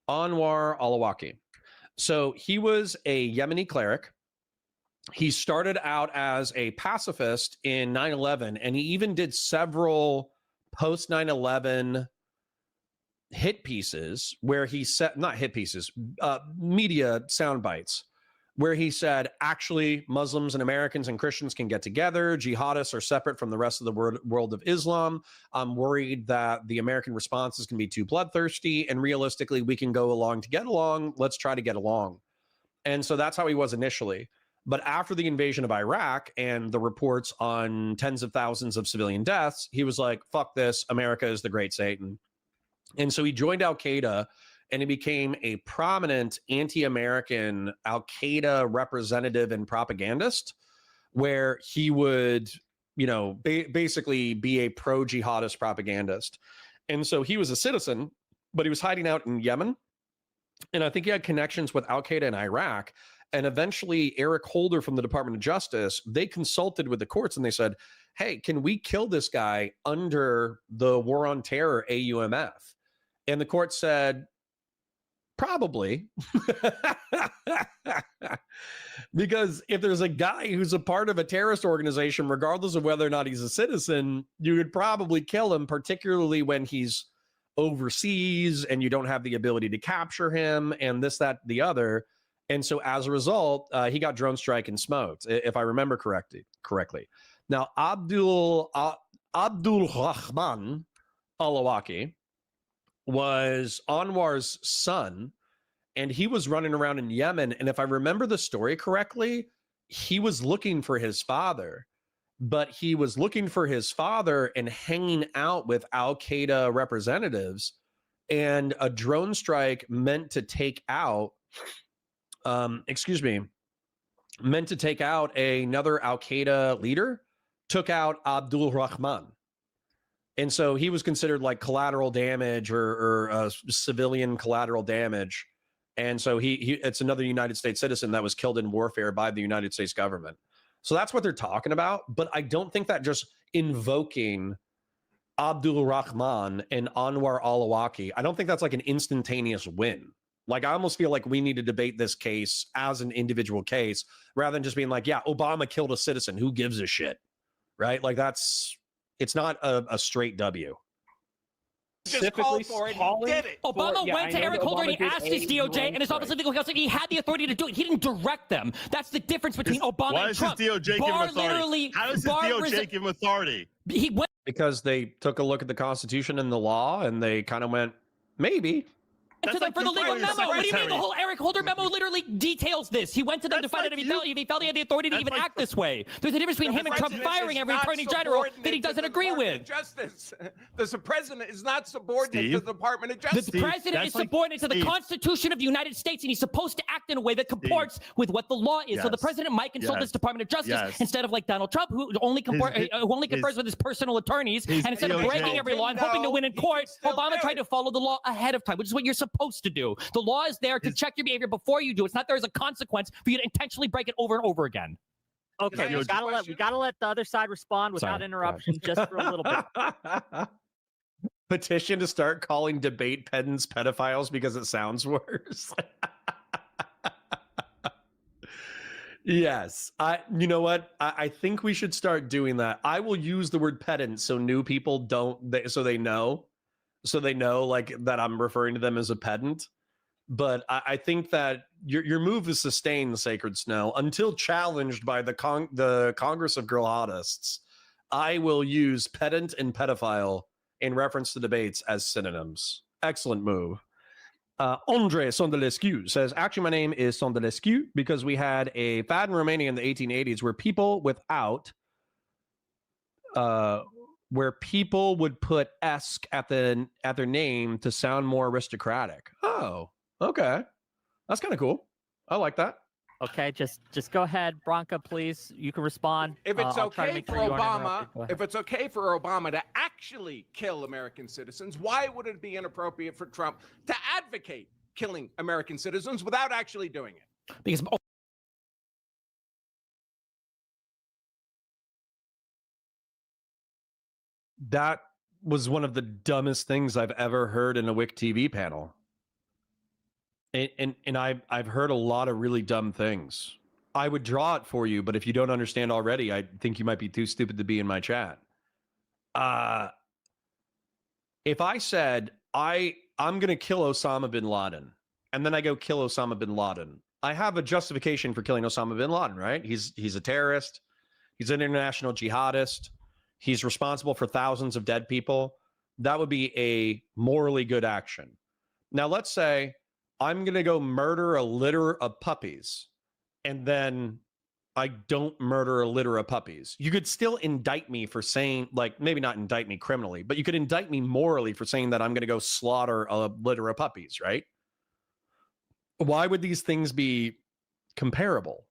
Anwar al-Awlaki. So he was a Yemeni cleric. He started out as a pacifist in 9/11, and he even did several post 9/11 hit pieces where he said, not hit pieces, media sound bites, where he said, actually, Muslims and Americans and Christians can get together. Jihadists are separate from the rest of the world of Islam. I'm worried that the American response is going to be too bloodthirsty, and realistically, we can go along to get along. Let's try to get along. And so that's how he was initially. But after the invasion of Iraq and the reports on tens of thousands of civilian deaths, he was like, fuck this. America is the great Satan. And so he joined Al-Qaeda, and he became a prominent anti-American Al-Qaeda representative and propagandist, where he would, basically be a pro-jihadist propagandist. And so he was a citizen, but he was hiding out in Yemen. And I think he had connections with Al-Qaeda in Iraq. And eventually Eric Holder from the Department of Justice, they consulted with the courts and they said, hey, can we kill this guy under the War on Terror, AUMF? And the court said, probably. Because if there's a guy who's a part of a terrorist organization, regardless of whether or not he's a citizen, you would probably kill him, particularly when he's overseas and you don't have the ability to capture him and this, that, the other. And so as a result, he got drone strike and smoked, if I remember correctly. Now, Abdul Rahman al-Awlaki was Anwar's son, and he was running around in Yemen. And if I remember the story correctly, he was looking for his father, but he was looking for his father and hanging out with Al-Qaeda representatives, and a drone strike meant to take out another Al-Qaeda leader, took out Abdul Rahman. And so he was considered like collateral damage or civilian collateral damage. And so it's another United States citizen that was killed in warfare by the United States government. So that's what they're talking about. But I don't think that just invoking Abdul Rahman and Anwar al-Awlaki, I don't think that's like an instantaneous win. Like, I almost feel like we need to debate this case as an individual case rather than just being like, yeah, Obama killed a citizen. Who gives a shit? Right? Like, it's not a straight W. Just called for it. He did it. Obama went to Eric Holder and he asked his DOJ and his Office of Legal Counsel. He had the authority to do it. He didn't direct them. That's the difference between Obama and Trump. Why does his DOJ give him authority? How does his DOJ give him authority? He went. Because they took a look at the Constitution and the law, and they kind of went, maybe. to them for the legal memo. What do you mean? The whole Eric Holder memo literally details this. He went to them to find out if he felt he had the authority to even act this way. There's a difference between him and Trump firing every attorney general that he doesn't agree with. Justice. The president is not subordinate to the Department of Justice. The president is subordinate to the Constitution of the United States, and he's supposed to act in a way that comports with what the law is. So the president might consult his Department of Justice instead of like Donald Trump, who only confers with his personal attorneys, and instead of breaking every law and hoping to win in court, Obama tried to follow the law ahead of time, which is what you're supposed to do. The law is there to check your behavior before you do. It's not there as a consequence for you to intentionally break it over and over again. Okay, we gotta let the other side respond without interruption, just for a little bit. Petition to start calling debate pedants pedophiles because it sounds worse. Yes, you know what? I think we should start doing that. I will use the word pedant so new people so they know like that I'm referring to them as a pedant. But I think that your move is sustained, Sacred Snow, until challenged by the Congress of Girl Hottists. I will use pedant and pedophile in reference to debates as synonyms. Excellent move. Andre Sondelescu says, actually, my name is Sondelescu because we had a fad in Romania in the 1880s where people would put "esque" at their name to sound more aristocratic. Oh, okay. That's kind of cool. I like that. Okay, just go ahead, Branka, please. You can respond. If it's okay for Obama, if it's okay for Obama to actually kill American citizens, why would it be inappropriate for Trump to advocate killing American citizens without actually doing it? Because that was one of the dumbest things I've ever heard in a WIC TV panel. And I've heard a lot of really dumb things. I would draw it for you, but if you don't understand already, I think you might be too stupid to be in my chat. If I said I'm going to kill Osama bin Laden, and then I go kill Osama bin Laden, I have a justification for killing Osama bin Laden, right? He's a terrorist. He's an international jihadist. He's responsible for thousands of dead people. That would be a morally good action. Now, let's say I'm going to go murder a litter of puppies, and then I don't murder a litter of puppies. You could still indict me for saying, like, maybe not indict me criminally, but you could indict me morally for saying that I'm going to go slaughter a litter of puppies, right? Why would these things be comparable?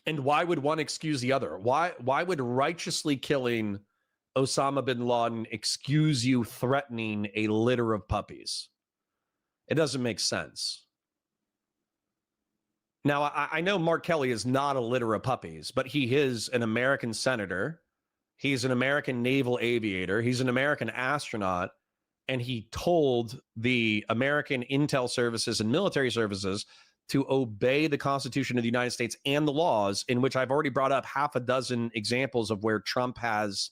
And why would one excuse the other? Why would righteously killing Osama bin Laden excuse you threatening a litter of puppies? It doesn't make sense. Now, I know Mark Kelly is not a litter of puppies, but he is an American senator. He's an American naval aviator. He's an American astronaut. And he told the American intel services and military services to obey the Constitution of the United States and the laws, in which I've already brought up half a dozen examples of where Trump has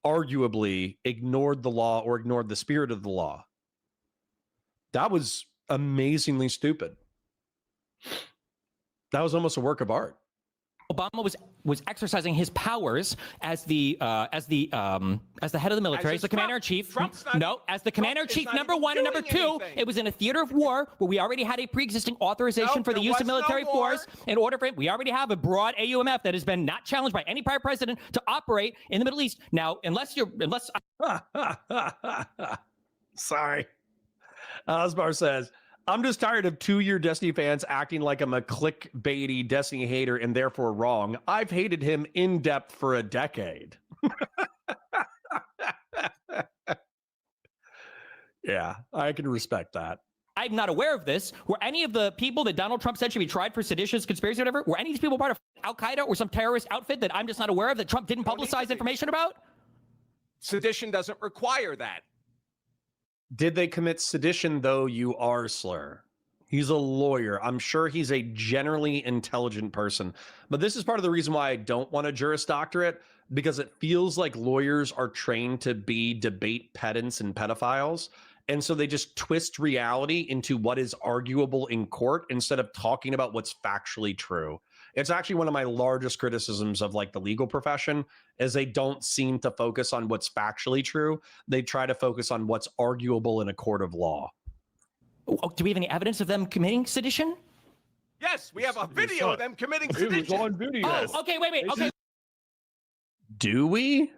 arguably ignored the law or ignored the spirit of the law. That was amazingly stupid. That was almost a work of art. Obama was exercising his powers as the head of the military, as the commander in chief. As the commander in chief, number one, and number two, it was in a theater of war where we already had a pre-existing authorization for the use of military force. In order for it, we already have a broad AUMF that has been not challenged by any prior president to operate in the Middle East. Now, Sorry. Osbar says, I'm just tired of two-year Destiny fans acting like I'm a clickbaity Destiny hater and therefore wrong. I've hated him in depth for a decade. Yeah, I can respect that. I'm not aware of this. Were any of the people that Donald Trump said should be tried for seditious conspiracy or whatever, were any of these people part of Al-Qaeda or some terrorist outfit that I'm just not aware of that Trump didn't publicize information about? Sedition doesn't require that. Did they commit sedition, though, you arsler? He's a lawyer. I'm sure he's a generally intelligent person. But this is part of the reason why I don't want a Juris Doctorate, because it feels like lawyers are trained to be debate pedants and pedophiles. And so they just twist reality into what is arguable in court instead of talking about what's factually true. It's actually one of my largest criticisms of like the legal profession is they don't seem to focus on what's factually true. They try to focus on what's arguable in a court of law. do we have any evidence of them committing sedition? Yes, we have a video of them committing It was sedition. on video. Oh, okay, wait. Okay, Do we?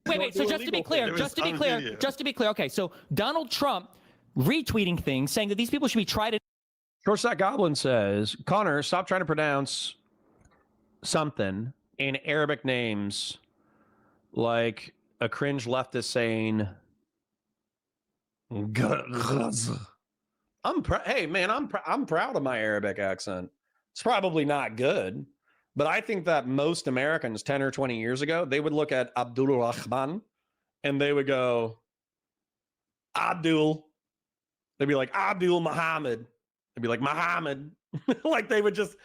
wait. So just to be clear, just to be clear. Okay, so Donald Trump retweeting things saying that these people should be tried. Short Stack Goblin says, Connor, stop trying to pronounce something in Arabic names like a cringe leftist saying. Hey man, I'm proud of my Arabic accent. It's probably not good, but I think that most Americans 10 or 20 years ago, they would look at Abdul Rahman and they would go, Abdul. They'd be like, Abdul Muhammad. They'd be like, Muhammad. Like they wouldn't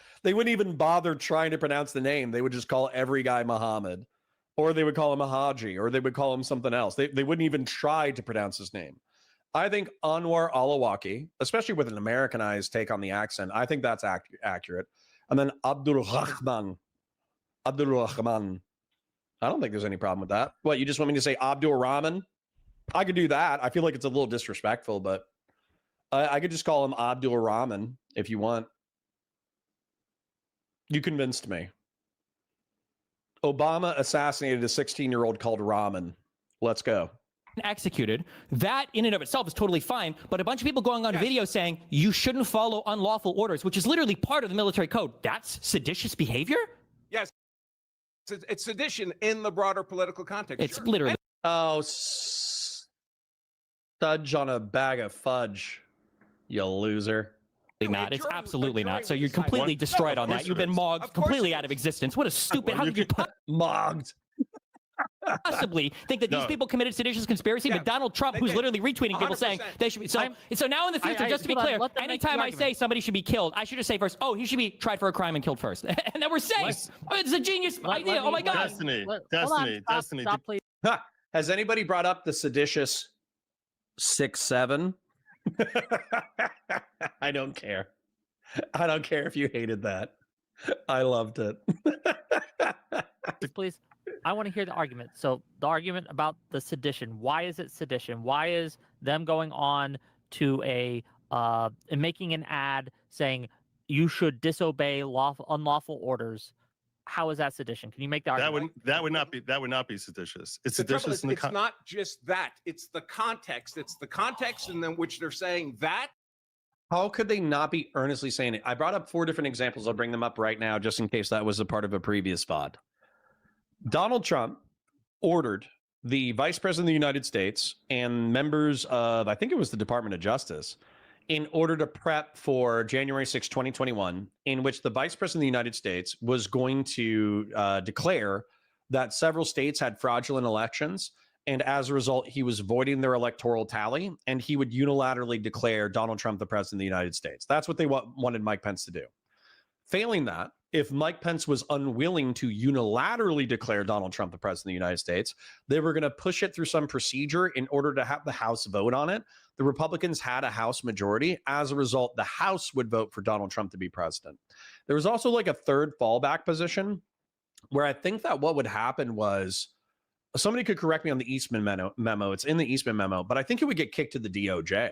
even bother trying to pronounce the name. They would just call every guy Muhammad, or they would call him a Haji, or they would call him something else. They wouldn't even try to pronounce his name. I think Anwar al-Awlaki, especially with an Americanized take on the accent, I think that's accurate. And then Abdul Rahman. I don't think there's any problem with that. What, you just want me to say Abdul Rahman? I could do that. I feel like it's a little disrespectful, but I could just call him Abdul Rahman if you want. You convinced me. Obama assassinated a 16-year-old called Rahman. Let's go. Executed, that in and of itself is totally fine, but a bunch of people going on video saying you shouldn't follow unlawful orders, which is literally part of the military code, that's seditious behavior? Yes, it's sedition in the broader political context. It's literally. Oh, fudge on a bag of fudge, you loser. Not. It's absolutely not. So you're completely destroyed on that. You've been mogged completely out of existence. What a stupid, how could you mogged? Possibly think that these people committed seditious conspiracy, but Donald Trump, who's literally retweeting people saying they should be. So now in the future, just to be clear, anytime I say somebody should be killed, I should just say first, oh, he should be tried for a crime and killed first. And then we're safe. It's a genius idea. Oh my God. Destiny. Stop, please. Has anybody brought up the seditious 6-7? I don't care. I don't care if you hated that. I loved it. Please. I want to hear the argument. So the argument about the sedition. Why is it sedition? Why is them going on to and making an ad saying you should disobey unlawful orders? How is that sedition? Can you make the argument? That would not be seditious. It's seditious in the it's not just that. It's the context. It's the context in which they're saying that. How could they not be earnestly saying it? I brought up 4 different examples. I'll bring them up right now just in case that was a part of a previous VOD. Donald Trump ordered the Vice President of the United States and members of, I think it was the Department of Justice, in order to prep for January 6, 2021, in which the Vice President of the United States was going to declare that several states had fraudulent elections. And as a result, he was voiding their electoral tally, and he would unilaterally declare Donald Trump the President of the United States. That's what they wanted Mike Pence to do. Failing that, if Mike Pence was unwilling to unilaterally declare Donald Trump the President of the United States, they were going to push it through some procedure in order to have the House vote on it. The Republicans had a House majority. As a result, the House would vote for Donald Trump to be president. There was also like a third fallback position where I think that what would happen was, somebody could correct me on the Eastman memo. It's in the Eastman memo, but I think it would get kicked to the DOJ,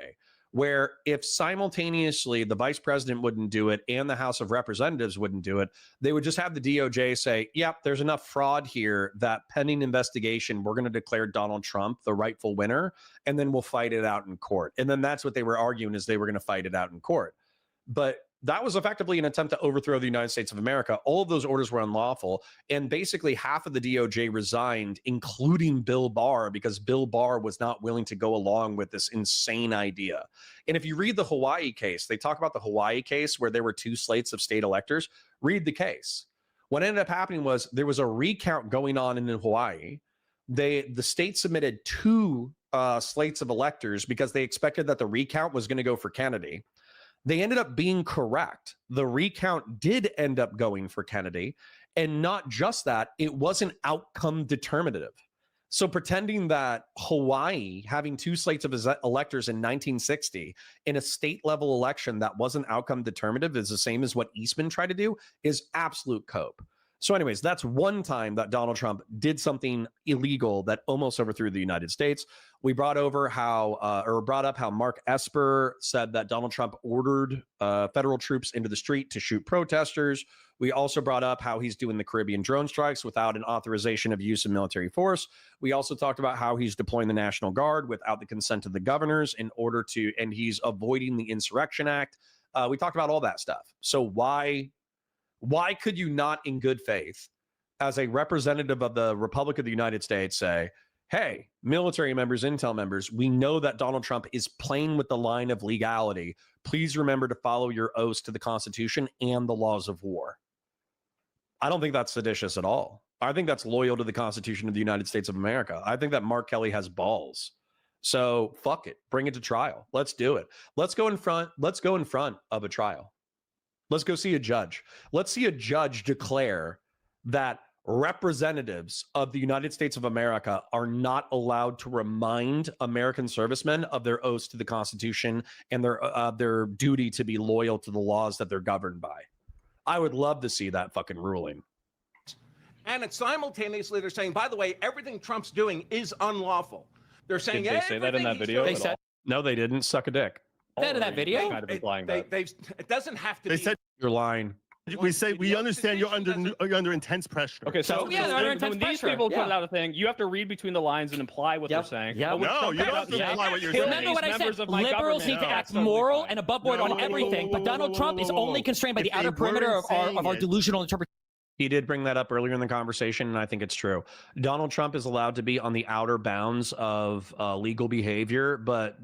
where if simultaneously the vice president wouldn't do it and the House of Representatives wouldn't do it, they would just have the DOJ say, yep, there's enough fraud here that pending investigation, we're going to declare Donald Trump the rightful winner, and then we'll fight it out in court. And then that's what they were arguing, is they were going to fight it out in court. But that was effectively an attempt to overthrow the United States of America. All of those orders were unlawful. And basically half of the DOJ resigned, including Bill Barr, because Bill Barr was not willing to go along with this insane idea. And if you read the Hawaii case, they talk about the Hawaii case where there were 2 slates of state electors. Read the case. What ended up happening was there was a recount going on in Hawaii. The state submitted 2 slates of electors because they expected that the recount was going to go for Kennedy. They ended up being correct. The recount did end up going for Kennedy. And not just that, it wasn't outcome determinative. So pretending that Hawaii having 2 slates of electors in 1960 in a state level election that wasn't outcome determinative is the same as what Eastman tried to do is absolute cope. So anyways, that's one time that Donald Trump did something illegal that almost overthrew the United States. We brought up how Mark Esper said that Donald Trump ordered federal troops into the street to shoot protesters. We also brought up how he's doing the Caribbean drone strikes without an authorization of use of military force. We also talked about how he's deploying the National Guard without the consent of the governors and he's avoiding the Insurrection Act. We talked about all that stuff. So why could you not, in good faith, as a representative of the Republic of the United States, say, hey, military members, intel members, we know that Donald Trump is playing with the line of legality. Please remember to follow your oaths to the Constitution and the laws of war. I don't think that's seditious at all. I think that's loyal to the Constitution of the United States of America. I think that Mark Kelly has balls. So fuck it. Bring it to trial. Let's do it. Let's go in front of a trial. Let's go see a judge. Let's see a judge declare that representatives of the United States of America are not allowed to remind American servicemen of their oaths to the Constitution and their duty to be loyal to the laws that they're governed by. I would love to see that fucking ruling. And it's simultaneously they're saying, by the way, everything Trump's doing is unlawful. They're saying, Did they say that in that video? They said No, they didn't. Suck a dick. that in that video. Kind of implying that. It doesn't have to They be. said You're lying. we say we understand you're under intense pressure. Okay, so Yeah, they're under intense when these pressure. people Yeah. put out a thing, you have to read between the lines and imply what Yep. they're saying. Yep. But when No, Trump you comes don't out have to and says, imply what you're "Kill saying." Remember what I these said. members of my Liberals need government," to act that's totally moral fine. and above board on everything. But Donald Trump is only constrained by the If they outer perimeter weren't of our saying it. delusional interpretation. He did bring that up earlier in the conversation, and I think it's true. Donald Trump is allowed to be on the outer bounds of legal behavior, but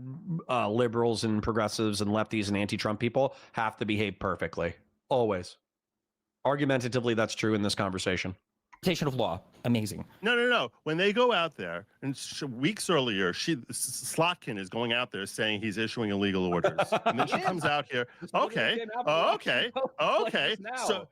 liberals and progressives and lefties and anti-Trump people have to behave perfectly. Always. Argumentatively, that's true in this conversation. Of law, amazing. No. When they go out there, and weeks earlier, Slotkin is going out there saying he's issuing illegal orders, and then she comes out here. Okay. So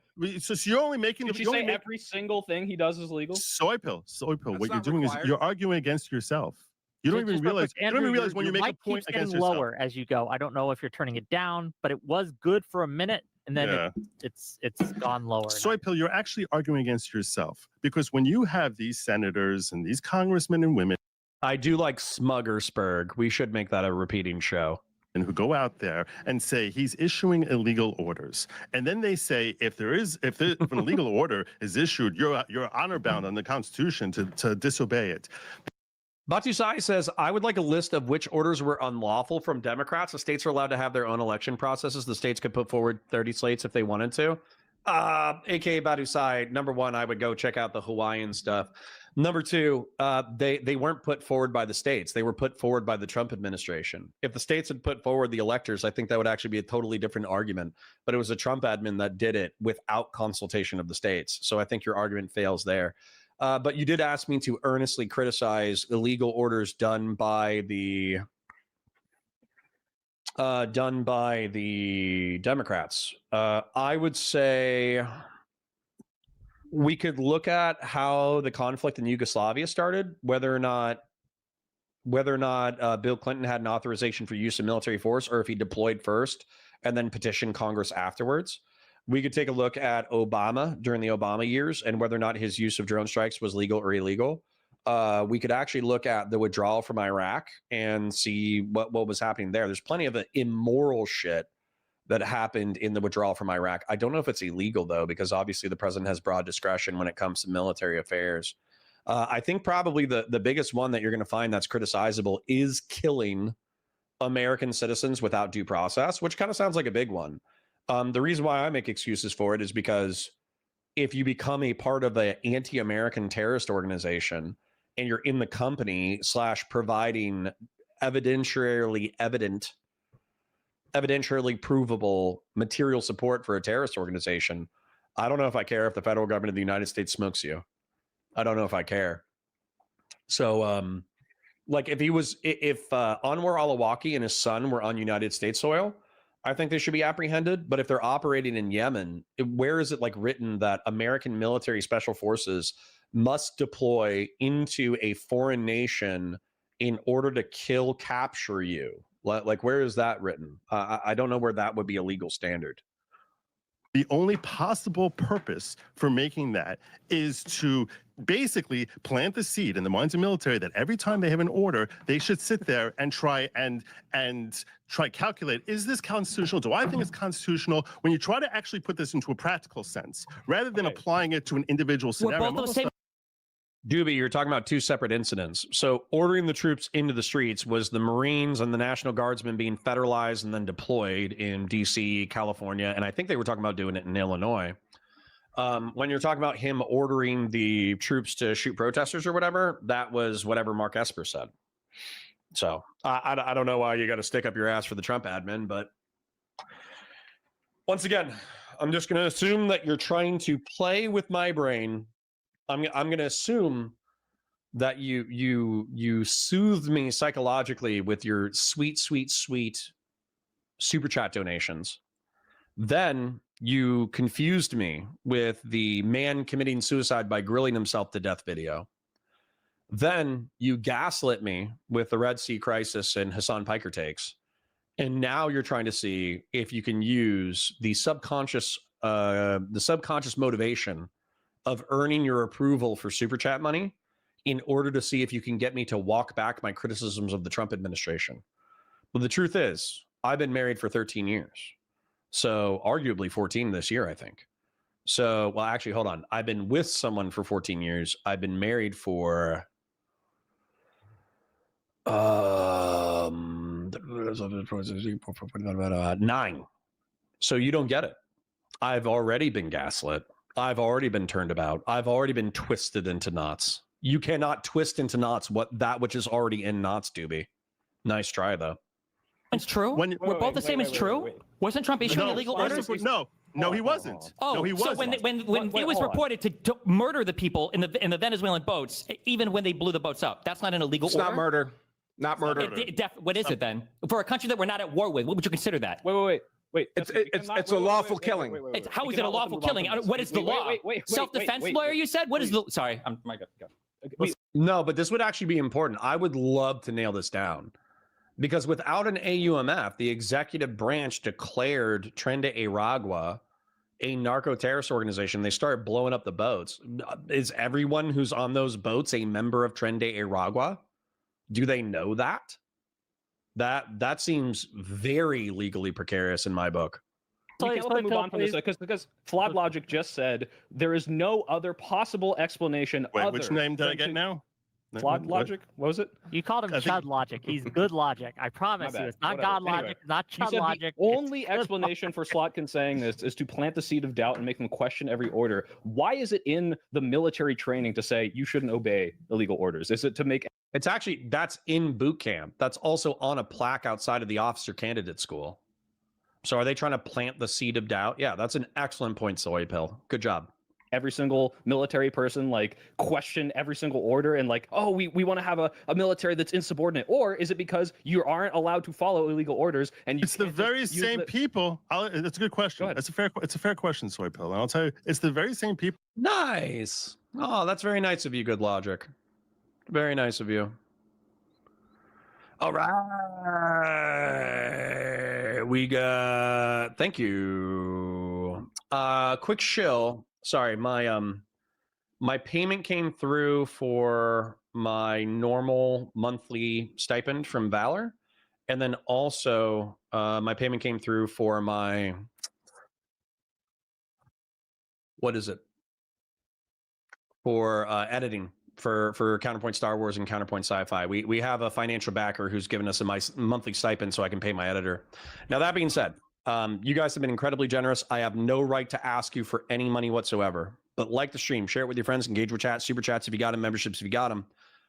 you're only making. Did she say every single thing he does is legal? Soy pill. What That's you're not doing required. is you're arguing against yourself. You don't even realize. You don't even realize when you make a point against yourself. lower as you go. I don't know if you're turning it down, but it was good for a minute, and then it's gone lower. Soy pill, you're actually arguing against yourself, because when you have these senators and these congressmen and women I do like Smuggersburg. We should make that a repeating show. who go out there and say he's issuing illegal orders, and then they say if an illegal order is issued, you're honor bound on the Constitution to disobey it. Batusai says, I would like a list of which orders were unlawful from Democrats. The states are allowed to have their own election processes. The states could put forward 30 slates if they wanted to. AKA Batusai, number one, I would go check out the Hawaiian stuff. Number two, they weren't put forward by the states. They were put forward by the Trump administration. If the states had put forward the electors, I think that would actually be a totally different argument. But it was a Trump admin that did it without consultation of the states. So I think your argument fails there. But you did ask me to earnestly criticize illegal orders done by the Democrats. I would say we could look at how the conflict in Yugoslavia started, whether or not Bill Clinton had an authorization for use of military force, or if he deployed first and then petitioned Congress afterwards. We could take a look at Obama during the Obama years and whether or not his use of drone strikes was legal or illegal. We could actually look at the withdrawal from Iraq and see what was happening there. There's plenty of immoral shit that happened in the withdrawal from Iraq. I don't know if it's illegal, though, because obviously the president has broad discretion when it comes to military affairs. I think probably the biggest one that you're going to find that's criticizable is killing American citizens without due process, which kind of sounds like a big one. The reason why I make excuses for it is because if you become a part of an anti-American terrorist organization and you're in the company / providing evidentially provable material support for a terrorist organization, I don't know if I care if the federal government of the United States smokes you. I don't know if I care. So, like if Anwar al-Awlaki and his son were on United States soil, I think they should be apprehended. But if they're operating in Yemen, where is it like written that American military special forces must deploy into a foreign nation in order to capture you? Like, where is that written? I don't know where that would be a legal standard. The only possible purpose for making that is to basically plant the seed in the minds of military that every time they have an order, they should sit there and try calculate, is this constitutional? Do I think it's constitutional? When you try to actually put this into a practical sense, rather than applying it to an individual scenario. We're both the same. Doobie, you're talking about two separate incidents. So ordering the troops into the streets was the Marines and the National Guardsmen being federalized and then deployed in D.C., California, and I think they were talking about doing it in Illinois. When you're talking about him ordering the troops to shoot protesters or whatever, that was whatever Mark Esper said. So I don't know why you got to stick up your ass for the Trump admin, but once again, I'm just going to assume that you're trying to play with my brain. I'm going to assume that you soothed me psychologically with your sweet super chat donations. Then you confused me with the man committing suicide by grilling himself to death video. Then you gaslit me with the Red Sea crisis and Hassan Piker takes. And now you're trying to see if you can use the subconscious motivation of earning your approval for super chat money in order to see if you can get me to walk back my criticisms of the Trump administration. But the truth is, I've been married for 13 years. So arguably 14 this year, I think. So, well, actually, hold on. I've been with someone for 14 years. I've been married for 9. So you don't get it. I've already been gaslit. I've already been turned about. I've already been twisted into knots. You cannot twist into knots that which is already in knots, Doobie. Nice try, though. It's true. We're both the same as true. Wasn't Trump issuing illegal orders? No, he wasn't. Oh, no, he so wasn't. when it was reported to murder the people in the Venezuelan boats, even when they blew the boats up, that's not an illegal order? Not murder. Not murder. What is it then? For a country that we're not at war with, what would you consider that? Wait. It's a lawful killing. How is it a lawful killing? What is the law? Self-defense lawyer, you said? What is the... Sorry, my God. No, but this would actually be important. I would love to nail this down. Because without an AUMF, the executive branch declared Tren de Aragua a narco-terrorist organization. They started blowing up the boats. Is everyone who's on those boats a member of Tren de Aragua? Do they know that? That seems very legally precarious in my book. We can't move on from this because Flawed Logic just said there is no other possible explanation. Wait, which name did I get now? Flawed Logic? What was it? You called him Chud Logic. He's good logic. I promise you. It's not God Logic, not Chud Logic. The only explanation for Slotkin saying this is to plant the seed of doubt and make them question every order. Why is it in the military training to say you shouldn't obey illegal orders? Is it to make... It's actually, that's in boot camp. That's also on a plaque outside of the officer candidate school. So are they trying to plant the seed of doubt? Yeah, that's an excellent point, Soy Pill. Good job. Every single military person question every single order and we want to have a military that's insubordinate? Or is it because you aren't allowed to follow illegal orders and it's the very same people? That's a good question. It's a fair question, Soy Pill. And I'll tell you, it's the very same people. Nice. Oh, that's very nice of you, Good Logic. Very nice of you. All right. We got, thank you. Quick shill. Sorry, my payment came through for my normal monthly stipend from Valor. And then also my payment came through for my, what is it? For editing for Counterpoint Star Wars and Counterpoint Sci-Fi. We have a financial backer who's given us my monthly stipend so I can pay my editor. Now, that being said, you guys have been incredibly generous. I have no right to ask you for any money whatsoever, but like the stream, share it with your friends, engage with chat, super chats if you got them, memberships if you got them.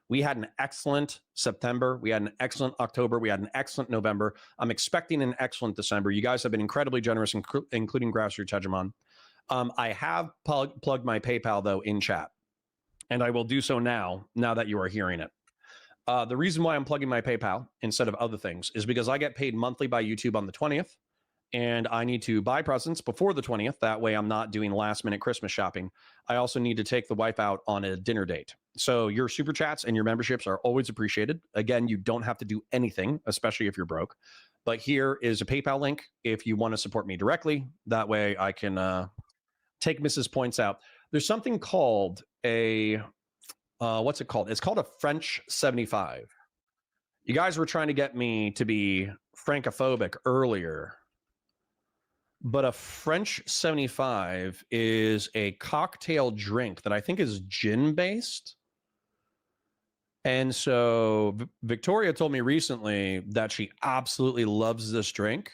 We had an excellent September. We had an excellent October. We had an excellent November. I'm expecting an excellent December. You guys have been incredibly generous, including Grassroots Hegemon. I have plugged my PayPal, though, in chat, and I will do so now that you are hearing it. The reason why I'm plugging my PayPal instead of other things is because I get paid monthly by YouTube on the 20th, and I need to buy presents before the 20th. That way I'm not doing last-minute Christmas shopping. I also need to take the wife out on a dinner date. So your super chats and your memberships are always appreciated. Again, you don't have to do anything, especially if you're broke. But here is a PayPal link if you want to support me directly. That way I can take Mrs. Points out. There's something called a, what's it called? It's called a French 75. You guys were trying to get me to be Francophobic earlier. But a French 75 is a cocktail drink that I think is gin based. And so Victoria told me recently that she absolutely loves this drink.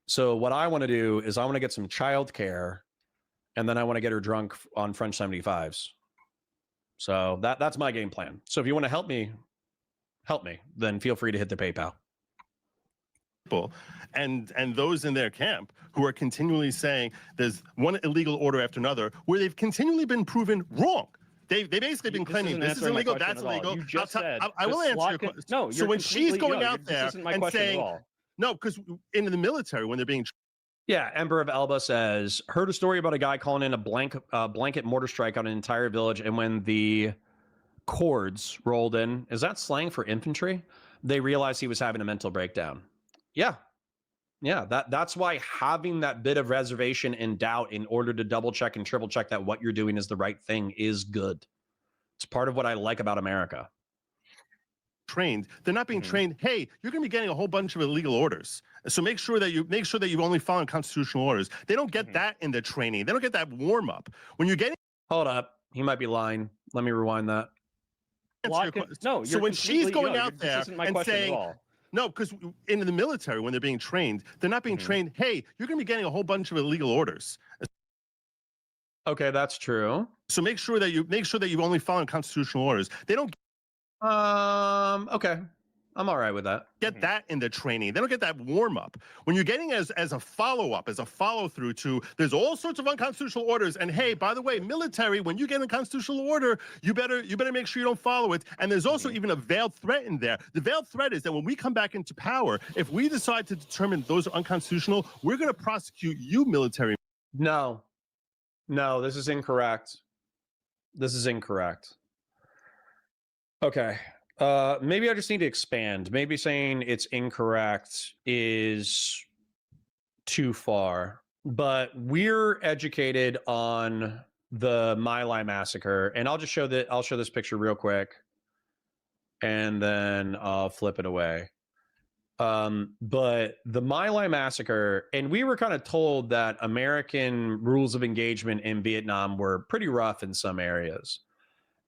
So what I want to do is I want to get some childcare, and then I want to get her drunk on French 75s. So that's my game plan. So if you want to help me, then feel free to hit the PayPal. And those in their camp who are continually saying there's one illegal order after another, where they've continually been proven wrong. They've basically been claiming this is illegal, that's illegal. You just said I will answer your question. No, so when she's going out there and saying, all. no, because in the military, when they're being Yeah, Emperor of Elba says, heard a story about a guy calling in a blanket mortar strike on an entire village, and when the cords rolled in, is that slang for infantry? They realized he was having a mental breakdown. Yeah. Yeah, that's why having that bit of reservation and doubt in order to double check and triple check that what you're doing is the right thing is good. It's part of what I like about America. trained, they're not being trained, hey, you're going to be getting a whole bunch of illegal orders, so make sure that you only follow constitutional orders. They don't get that in their training. They don't get that warm up when you're getting. Hold up, he might be lying. Let me rewind that. No, so when she's going out there this isn't my and question saying at all. no, because in the military, when they're being trained, they're not being trained, hey, you're going to be getting a whole bunch of illegal orders. Okay, that's true. So make sure that you only follow constitutional orders. They don't Okay, I'm all right with that. get that in their training. They don't get that warm up. When you're getting as a follow up, as a follow through to, there's all sorts of unconstitutional orders. And hey, by the way, military, when you get a constitutional order, you better make sure you don't follow it. And there's also even a veiled threat in there. The veiled threat is that when we come back into power, if we decide to determine those are unconstitutional, we're going to prosecute you, military. No, this is incorrect. This is incorrect. Okay. Maybe I just need to expand. Maybe saying it's incorrect is too far. But we're educated on the My Lai massacre, and I'll just show that. I'll show this picture real quick, and then I'll flip it away. But the My Lai massacre, and we were kind of told that American rules of engagement in Vietnam were pretty rough in some areas.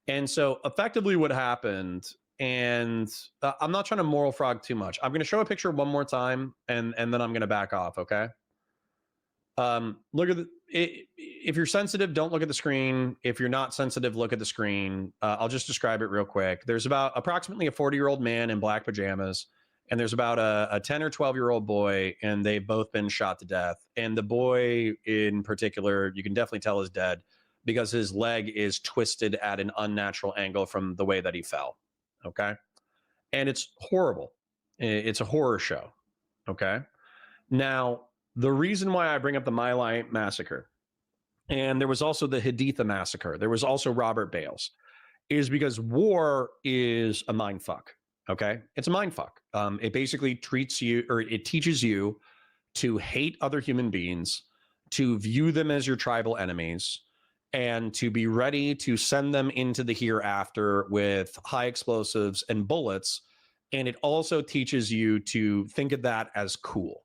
And so effectively what happened, and I'm not trying to moral frog too much. I'm going to show a picture one more time, and then I'm going to back off, okay? Look at if you're sensitive, don't look at the screen. If you're not sensitive, look at the screen. I'll just describe it real quick. There's about approximately a 40-year-old man in black pajamas, and there's about a 10 or 12-year-old boy, and they've both been shot to death. And the boy in particular, you can definitely tell is dead, because his leg is twisted at an unnatural angle from the way that he fell, okay? And it's horrible. It's a horror show, okay? Now, the reason why I bring up the My Lai massacre, and there was also the Haditha massacre, there was also Robert Bales, is because war is a mindfuck, okay? It's a mindfuck. It basically treats you, or it teaches you to hate other human beings, to view them as your tribal enemies, and to be ready to send them into the hereafter with high explosives and bullets. And it also teaches you to think of that as cool.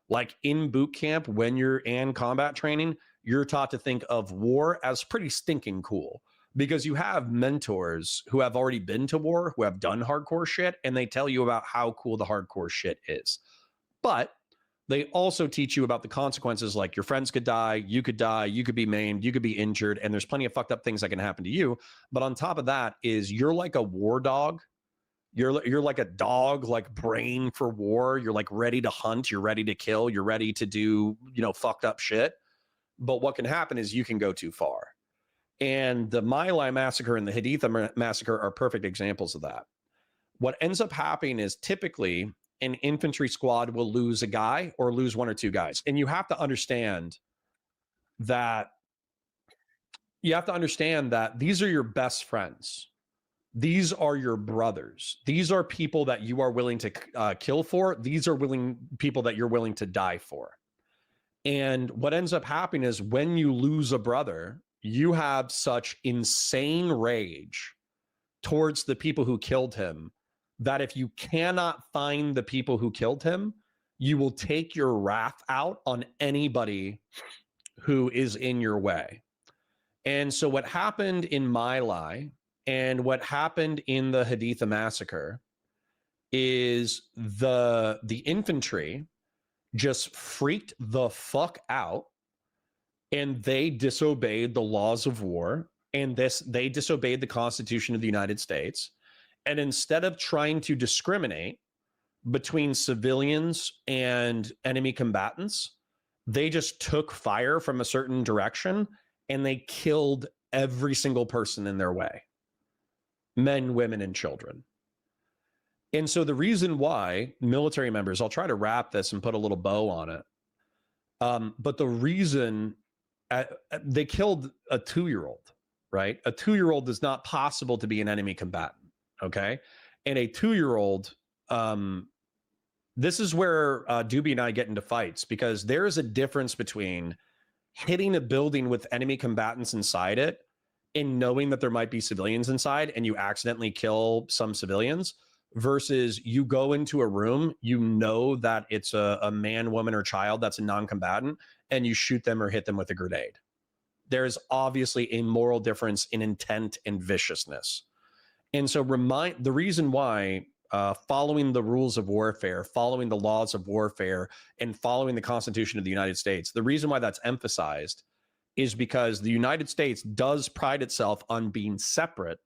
Like in boot camp, when you're in combat training, you're taught to think of war as pretty stinking cool, because you have mentors who have already been to war, who have done hardcore shit, and they tell you about how cool the hardcore shit is. But they also teach you about the consequences, like your friends could die, you could be maimed, you could be injured, and there's plenty of fucked up things that can happen to you. But on top of that is you're like a war dog. You're like a dog, like brain for war. You're like ready to hunt, you're ready to kill, you're ready to do, fucked up shit. But what can happen is you can go too far. And the My Lai massacre and the Haditha massacre are perfect examples of that. What ends up happening is typically an infantry squad will lose a guy or lose one or two guys. And you have to understand that these are your best friends. These are your brothers. These are people that you are willing to kill for. These are people that you're willing to die for. And what ends up happening is when you lose a brother, you have such insane rage towards the people who killed him that if you cannot find the people who killed him, you will take your wrath out on anybody who is in your way. And so what happened in My Lai and what happened in the Haditha massacre is the infantry just freaked the fuck out, and they disobeyed the laws of war, and they disobeyed the Constitution of the United States. And instead of trying to discriminate between civilians and enemy combatants, they just took fire from a certain direction and they killed every single person in their way, men, women, and children. And so the reason why military members, I'll try to wrap this and put a little bow on it. But the reason they killed a 2-year-old, right? A 2-year-old is not possible to be an enemy combatant. Okay. And a 2-year-old, this is where Doobie and I get into fights, because there is a difference between hitting a building with enemy combatants inside it and knowing that there might be civilians inside and you accidentally kill some civilians, versus you go into a room, you know that it's a man, woman, or child that's a non-combatant, and you shoot them or hit them with a grenade. There's obviously a moral difference in intent and viciousness. And so the reason why following the rules of warfare, following the laws of warfare, and following the Constitution of the United States, the reason why that's emphasized is because the United States does pride itself on being separate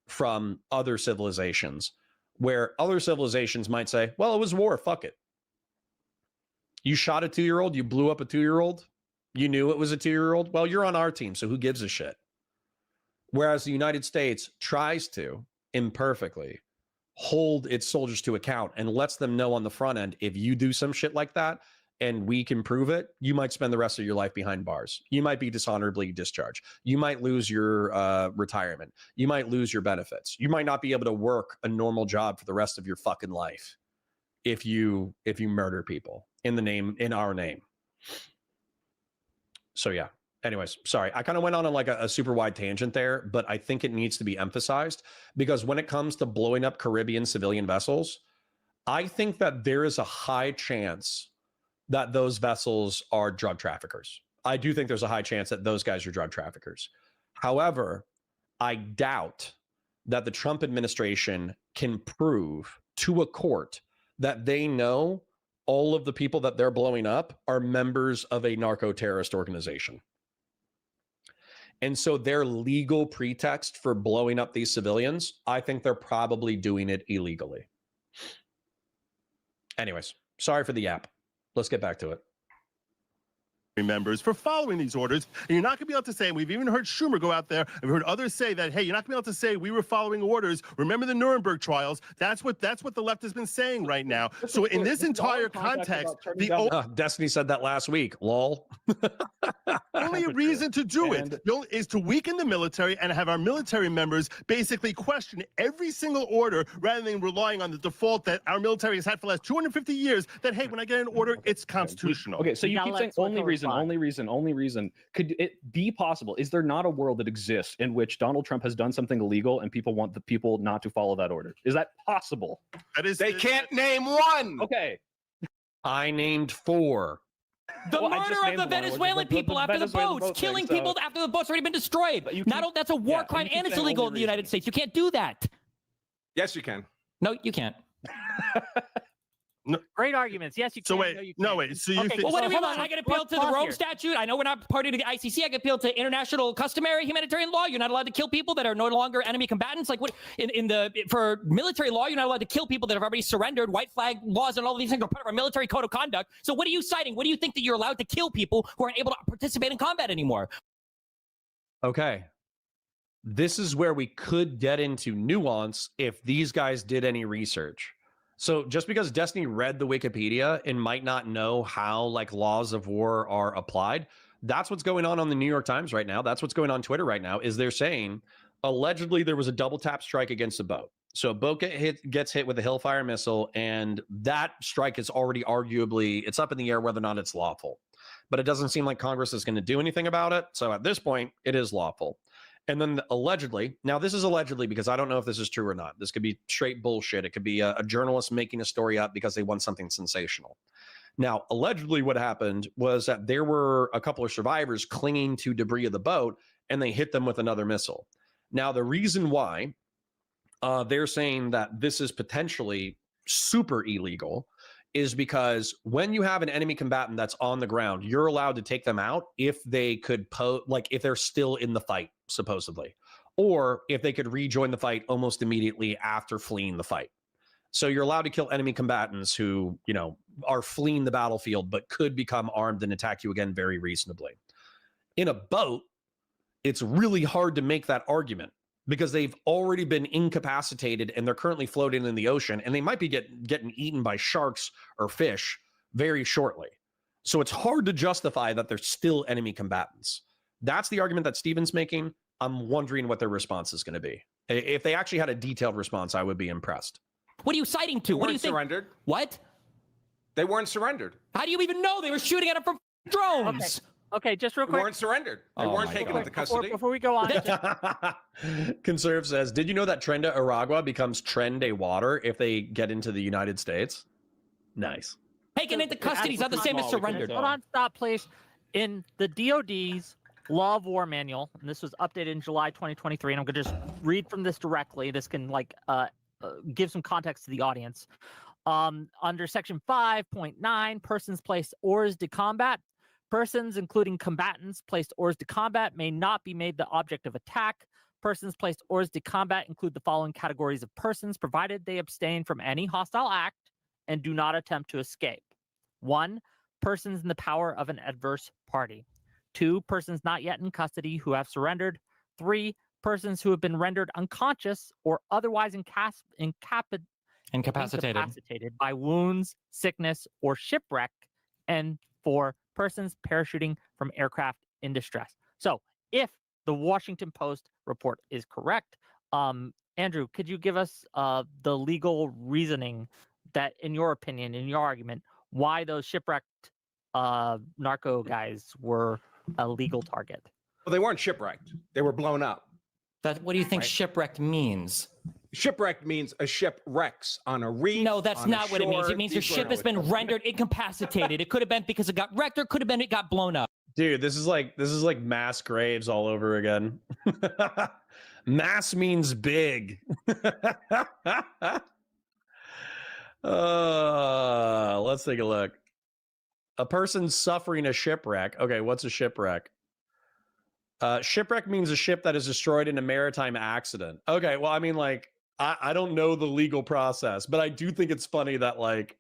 from other civilizations, where other civilizations might say, well, it was war, fuck it. You shot a 2-year-old, you blew up a 2-year-old, you knew it was a 2-year-old, well, you're on our team, so who gives a shit? Whereas the United States tries to, imperfectly, hold its soldiers to account and lets them know on the front end, if you do some shit like that and we can prove it, you might spend the rest of your life behind bars. You might be dishonorably discharged. You might lose your retirement. You might lose your benefits. You might not be able to work a normal job for the rest of your fucking life if you murder people in our name. So yeah. Anyways, sorry, I kind of went on like a super wide tangent there, but I think it needs to be emphasized, because when it comes to blowing up Caribbean civilian vessels, I think that there is a high chance that those vessels are drug traffickers. I do think there's a high chance that those guys are drug traffickers. However, I doubt that the Trump administration can prove to a court that they know all of the people that they're blowing up are members of a narco-terrorist organization. And so their legal pretext for blowing up these civilians, I think they're probably doing it illegally. Anyways, sorry for the yap. Let's get back to it. Members for following these orders, and you're not going to be able to say, and we've even heard Schumer go out there, and we've heard others say that, hey, you're not going to be able to say we were following orders. Remember the Nuremberg trials? That's what the left has been saying right now. So in this entire context, Destiny said that last week. Lol. only reason to do it is to weaken the military and have our military members basically question every single order, rather than relying on the default that our military has had for the last 250 years, that, hey, when I get an order, it's constitutional. Okay, so you keep saying only reason. Could it be possible? Is there not a world that exists in which Donald Trump has done something illegal and people want the people not to follow that order? Is that possible? That is, They can't name one. Okay. I named 4. The murder of the Venezuelan people after the boats, killing people after the boats already been destroyed. That's a war crime, and it's illegal in the United States. You can't do that. Yes, you can. No, you can't. No. Great arguments. Yes, you can. So wait, no, wait. So you Okay, think? Well, what do we hold want? on. I can appeal to the Rome Statute. I know we're not party to the ICC. I can appeal to international customary humanitarian law. You're not allowed to kill people that are no longer enemy combatants. Like what for military law, you're not allowed to kill people that have already surrendered. White flag laws and all of these things are part of our military code of conduct. So what are you citing? What do you think that you're allowed to kill people who aren't able to participate in combat anymore? Okay. This is where we could get into nuance if these guys did any research. So just because Destiny read the Wikipedia and might not know how like laws of war are applied, that's what's going on the New York Times right now. That's what's going on Twitter right now, is they're saying allegedly there was a double tap strike against a boat. So a boat gets hit with a Hellfire missile, and that strike is already arguably, it's up in the air whether or not it's lawful. But it doesn't seem like Congress is going to do anything about it. So at this point, it is lawful. And then allegedly, now this is allegedly because I don't know if this is true or not. This could be straight bullshit. It could be a journalist making a story up because they want something sensational. Now, allegedly what happened was that there were a couple of survivors clinging to debris of the boat, and they hit them with another missile. Now, the reason why they're saying that this is potentially super illegal is because when you have an enemy combatant that's on the ground, you're allowed to take them out if they could like if they're still in the fight, supposedly, or if they could rejoin the fight almost immediately after fleeing the fight. So you're allowed to kill enemy combatants who, you know, are fleeing the battlefield, but could become armed and attack you again very reasonably. In a boat, it's really hard to make that argument because they've already been incapacitated and they're currently floating in the ocean, and they might be getting eaten by sharks or fish very shortly. So it's hard to justify that they're still enemy combatants. That's the argument that Steven's making. I'm wondering what their response is going to be. If they actually had a detailed response, I would be impressed. What are you citing to? What do you think? Surrendered. What? They weren't surrendered. How do you even know they were shooting at them from drones? Okay, just real They quick. weren't surrendered. They Oh weren't my taken God. into custody. Before we go on, Conserve says, did you know that Trenda Aragua becomes Trende Water if they get into the United States? Nice. Taken into custody is not the same as surrendered. hold on, stop, please. In the DoD's Law of War Manual, and this was updated in July 2023, and I'm going to just read from this directly. This can give some context to the audience. Under Section 5.9, persons placed hors de combat. Persons, including combatants, placed hors de combat may not be made the object of attack. Persons placed hors de combat include the following categories of persons, provided they abstain from any hostile act and do not attempt to escape. 1, persons in the power of an adverse party. 2, persons not yet in custody who have surrendered. 3, persons who have been rendered unconscious or otherwise incapacitated by wounds, sickness, or shipwreck. And 4, persons parachuting from aircraft in distress. So if the Washington Post report is correct, Andrew, could you give us the legal reasoning that, in your opinion, in your argument, why those shipwrecked narco guys were a legal target? Well, they weren't shipwrecked. They were blown up. What do you think Right. shipwrecked means? Shipwrecked means a ship wrecks on a reef. No, that's on a not what it means. shore. It means your These ship were- has been rendered incapacitated. It could have been because it got wrecked, or it could have been it got blown up. Dude, this is like mass graves all over again. Mass means big. Let's take a look. A person suffering a shipwreck. Okay, what's a shipwreck? Shipwreck means a ship that is destroyed in a maritime accident. Okay, well, I mean, like, I don't know the legal process, but I do think it's funny that, like,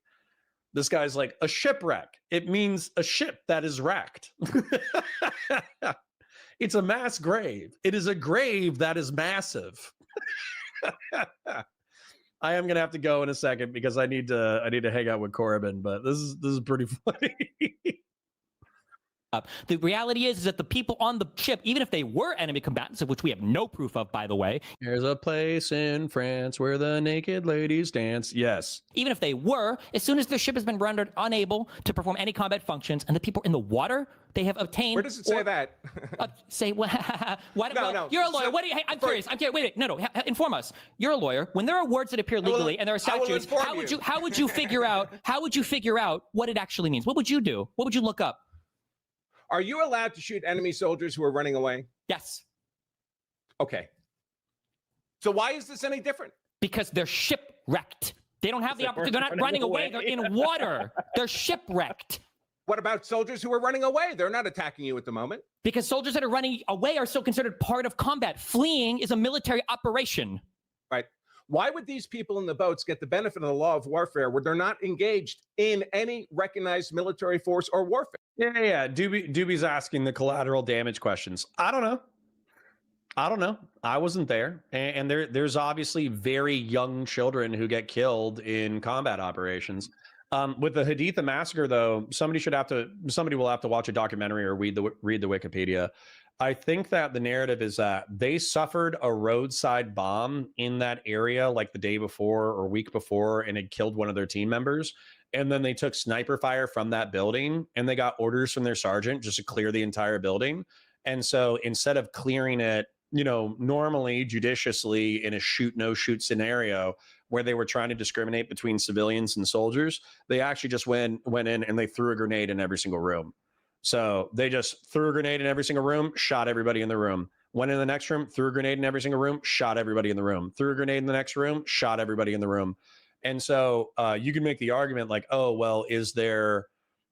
this guy's like, a shipwreck. It means a ship that is wrecked. It's a mass grave. It is a grave that is massive. I am gonna have to go in a second because I need to hang out with Corbin, but this is pretty funny. The reality is that the people on the ship, even if they were enemy combatants, of which we have no proof of, by the way, There's a place in France where the naked ladies dance. Yes. even if they were, as soon as their ship has been rendered unable to perform any combat functions, and the people in the water, they have obtained. Where does it say that? Say what? No. You're a lawyer. So- What do you? Hey, I'm curious. I'm curious. Wait. No. Inform us. You're a lawyer. When there are words that appear legally and there are I will statutes, inform how would you. you? How would you figure out? How would you figure out what it actually means? What would you do? What would you look up? Are you allowed to shoot enemy soldiers who are running away? Yes, Okay. So why is this any different? because they're shipwrecked. They don't have the They opportunity. They're not weren't running away. running They're in water. They're shipwrecked. What about soldiers who are running away? They're not attacking you at the moment. Because soldiers that are running away are still considered part of combat. Fleeing is a military operation. Right. Why would these people in the boats get the benefit of the law of warfare where they're not engaged in any recognized military force or warfare? Yeah. Doobie's asking the collateral damage questions. I don't know. I wasn't there. And there's obviously very young children who get killed in combat operations. With the Haditha massacre, though, somebody will have to watch a documentary or read the Wikipedia. I think that the narrative is that they suffered a roadside bomb in that area like the day before or week before, and it killed one of their team members. And then they took sniper fire from that building, and they got orders from their sergeant just to clear the entire building. And so instead of clearing it, normally judiciously in a shoot no shoot scenario where they were trying to discriminate between civilians and soldiers, they actually just went in and they threw a grenade in every single room. So they just threw a grenade in every single room, shot everybody in the room. Went in the next room, threw a grenade in every single room, shot everybody in the room. Threw a grenade in the next room, shot everybody in the room. And so you can make the argument like, oh, well, is there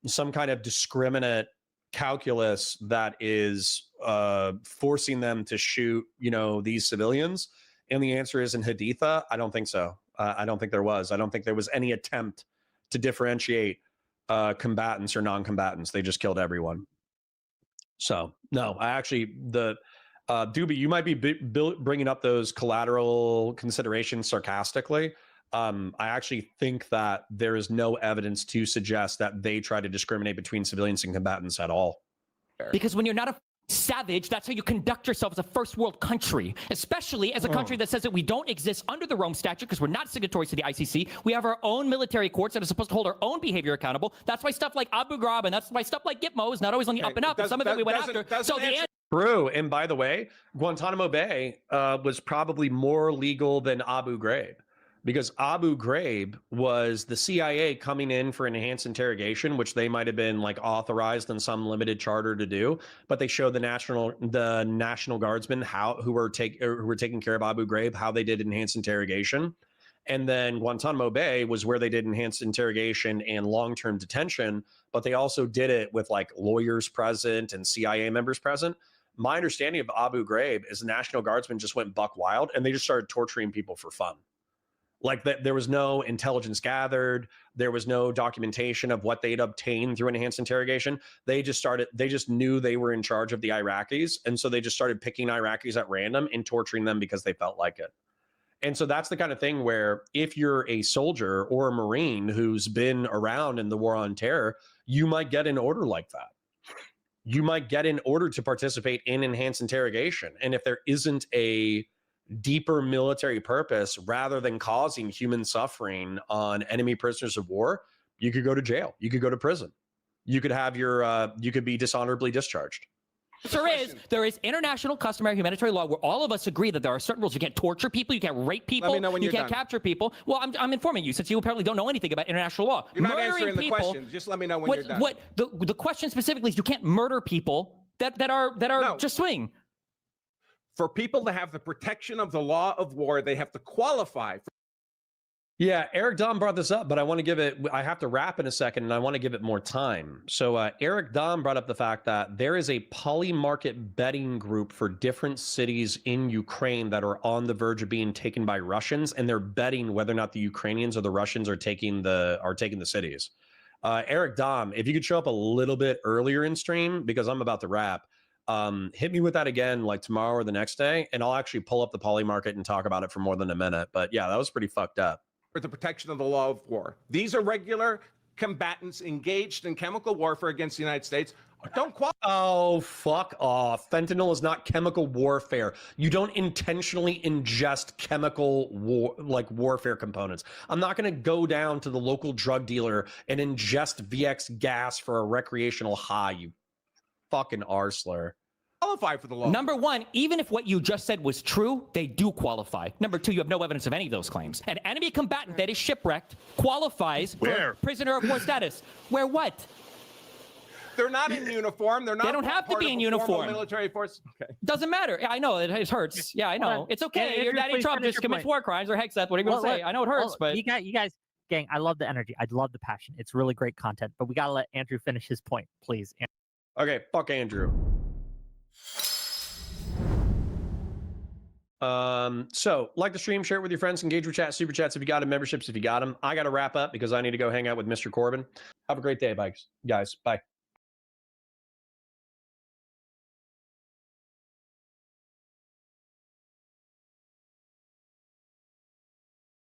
some kind of discriminate calculus that is forcing them to shoot, these civilians? And the answer is in Haditha, I don't think so. I don't think there was. I don't think there was any attempt to differentiate combatants or non-combatants. They just killed everyone. So no, I actually Doobie, you might be bringing up those collateral considerations sarcastically. I actually think that there is no evidence to suggest that they try to discriminate between civilians and combatants at all. Because when you're not a savage, that's how you conduct yourself as a first world country, especially as a country that says that we don't exist under the Rome Statute because we're not signatories to the ICC. We have our own military courts that are supposed to hold our own behavior accountable. That's why stuff like Abu Ghraib and that's why stuff like Gitmo is not always on the up and up. And some of it we went after. So the answer. True. And by the way, Guantanamo Bay was probably more legal than Abu Ghraib, because Abu Ghraib was the CIA coming in for enhanced interrogation, which they might have been like authorized in some limited charter to do, but they showed the National Guardsmen who were taking care of Abu Ghraib how they did enhanced interrogation. And then Guantanamo Bay was where they did enhanced interrogation and long-term detention, but they also did it with like lawyers present and CIA members present. My understanding of Abu Ghraib is the National Guardsmen just went buck wild and they just started torturing people for fun. Like that, there was no intelligence gathered. There was no documentation of what they'd obtained through enhanced interrogation. They just knew they were in charge of the Iraqis. And so they just started picking Iraqis at random and torturing them because they felt like it. And so that's the kind of thing where if you're a soldier or a Marine who's been around in the war on terror, you might get an order like that. You might get an order to participate in enhanced interrogation. And if there isn't a deeper military purpose, rather than causing human suffering on enemy prisoners of war, you could go to jail. You could go to prison. You could have you could be dishonorably discharged. There is international customary humanitarian law where all of us agree that there are certain rules. You can't torture people. You can't rape people. You can't capture people. Well, I'm informing you since you apparently don't know anything about international law. You're not answering the question. Just let me know when you're done. What the question specifically is, you can't murder people that are just swing. For people to have the protection of the law of war, they have to qualify. Yeah, Eric Dom brought this up, but I have to wrap in a second and I want to give it more time. So Eric Dom brought up the fact that there is a poly-market betting group for different cities in Ukraine that are on the verge of being taken by Russians, and they're betting whether or not the Ukrainians or the Russians are taking the cities. Eric Dom, if you could show up a little bit earlier in stream, because I'm about to wrap, hit me with that again like tomorrow or the next day, and I'll actually pull up the poly market and talk about it for more than a minute. But yeah, that was pretty fucked up. For the protection of the law of war. These are regular combatants engaged in chemical warfare against the United States. Don't qualify. Oh, fuck off. Fentanyl is not chemical warfare. You don't intentionally ingest chemical warfare components. I'm not going to go down to the local drug dealer and ingest VX gas for a recreational high, you fucking arsler. Qualify for the law. Number one, even if what you just said was true, they do qualify. Number two, you have no evidence of any of those claims. An enemy combatant that is shipwrecked qualifies for prisoner of war status. Where what? They're not in uniform. They're not. They don't have to be in uniform. Military force. Okay. Doesn't matter. I know it hurts. Yeah, I know. It's okay. Your daddy Trump just commits war crimes or Hexeth, whatever you want to say. I know it hurts, but you guys, gang, I love the energy. I love the passion. It's really great content. But we gotta let Andrew finish his point, please. Okay, fuck Andrew. So like the stream, share it with your friends, engage with chat, super chats if you got them, memberships if you got them. I got to wrap up because I need to go hang out with Mr. Corbin. Have a great day, guys. Bye.